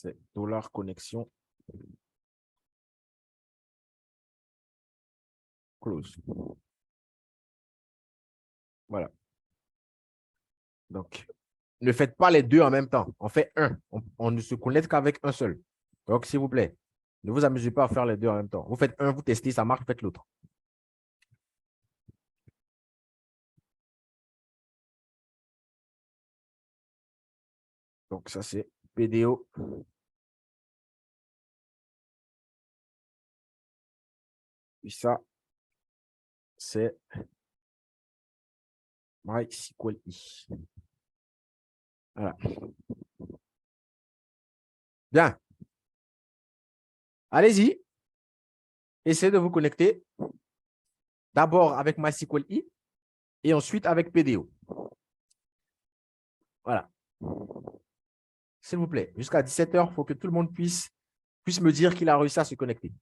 C'est dollar connexion close. Voilà. Donc, ne faites pas les deux en même temps. On fait un. On ne se connecte qu'avec un seul. Donc, s'il vous plaît, ne vous amusez pas à faire les deux en même temps. Vous faites un, vous testez, ça marche, vous faites l'autre. Donc, ça, c'est PDO. Et ça, c'est MySQL. Voilà. Bien. Allez-y. Essayez de vous connecter d'abord avec MySQL et ensuite avec PDO. Voilà. S'il vous plaît, jusqu'à 17 h, il faut que tout le monde puisse me dire qu'il a réussi à se connecter.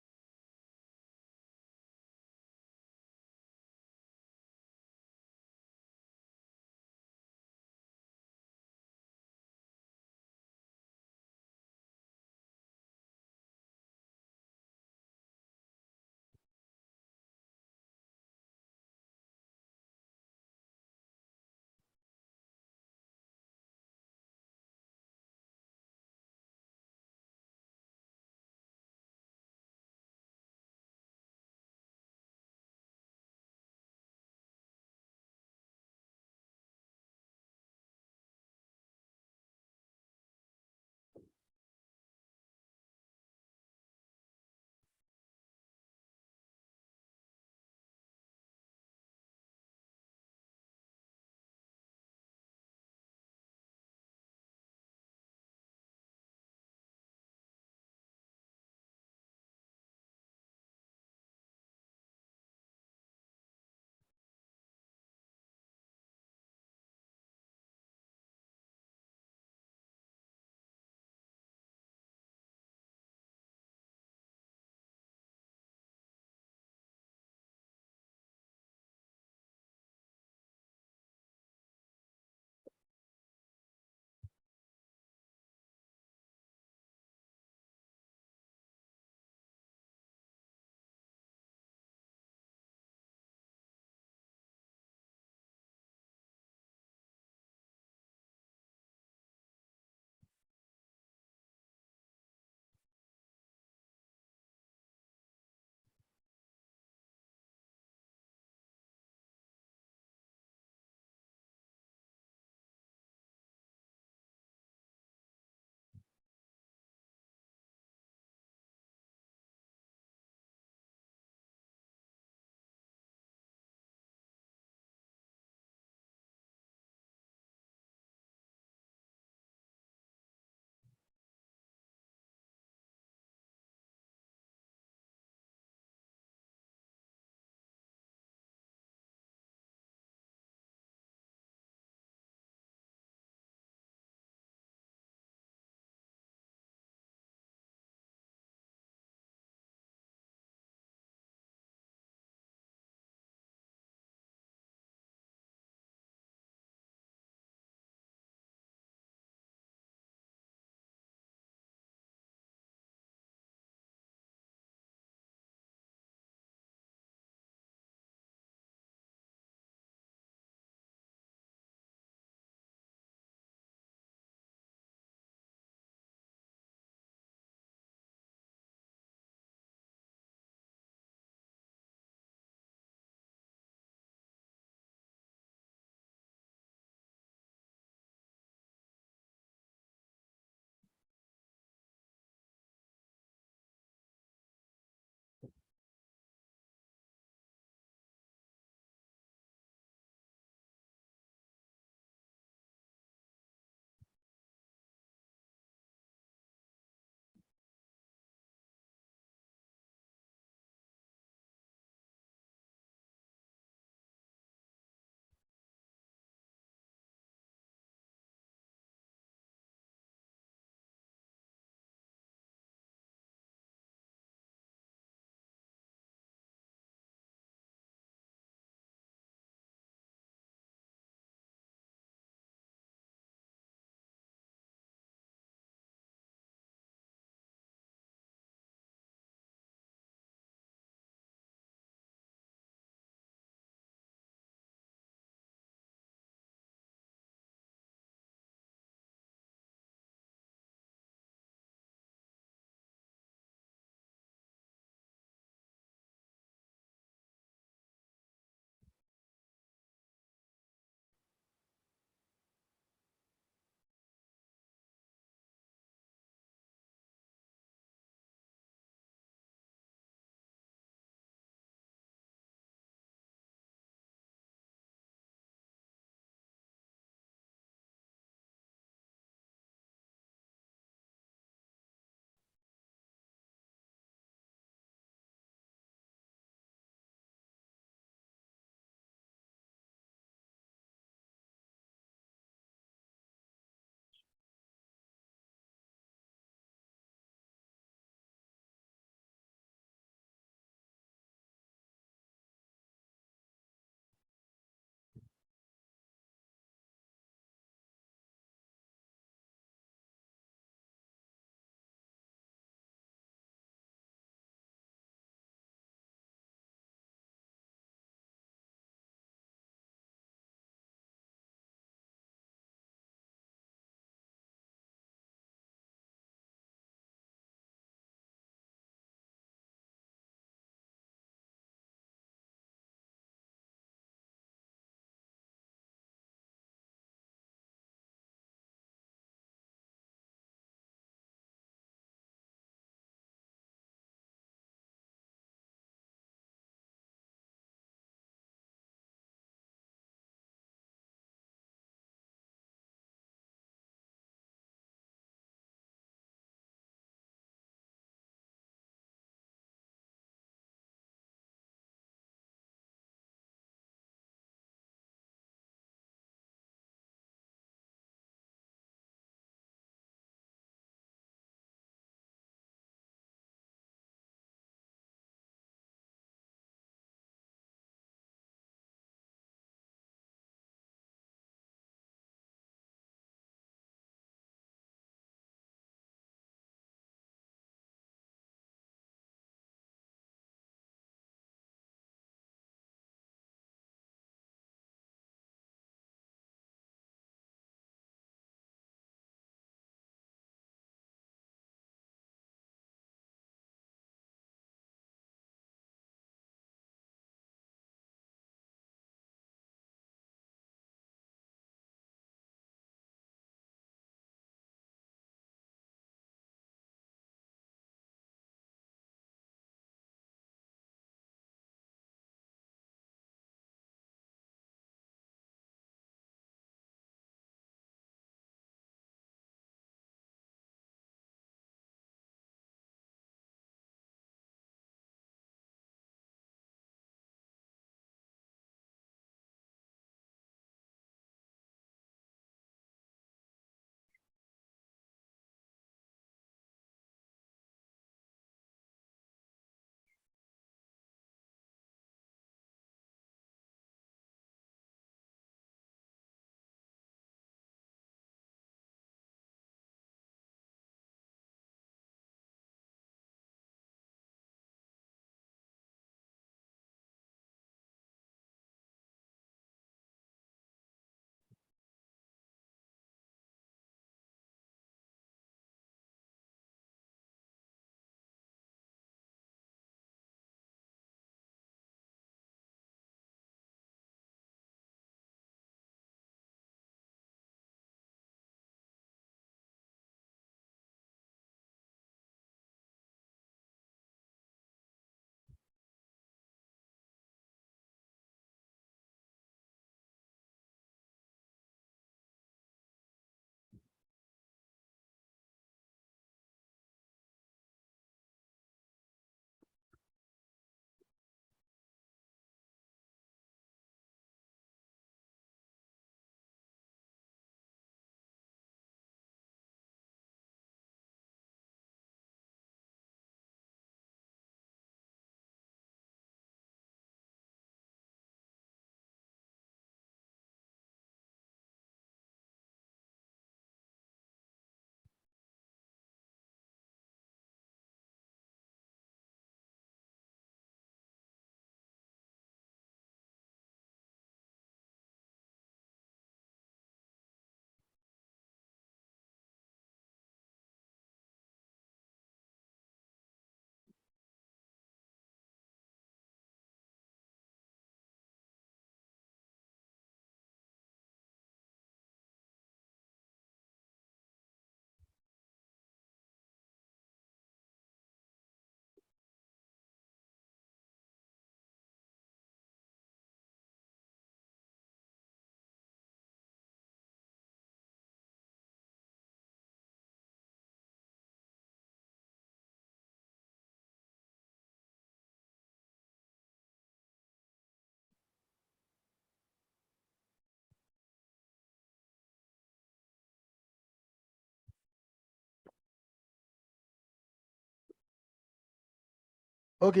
Ok,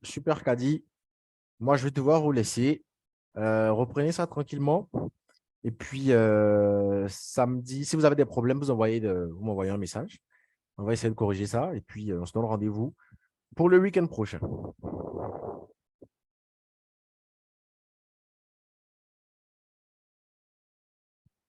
super, Kadi. Moi, je vais devoir vous laisser. Reprenez ça tranquillement. Et puis, samedi, si vous avez des problèmes, vous m'envoyez un message. On va essayer de corriger ça. Et puis, on se donne rendez-vous pour le week-end prochain.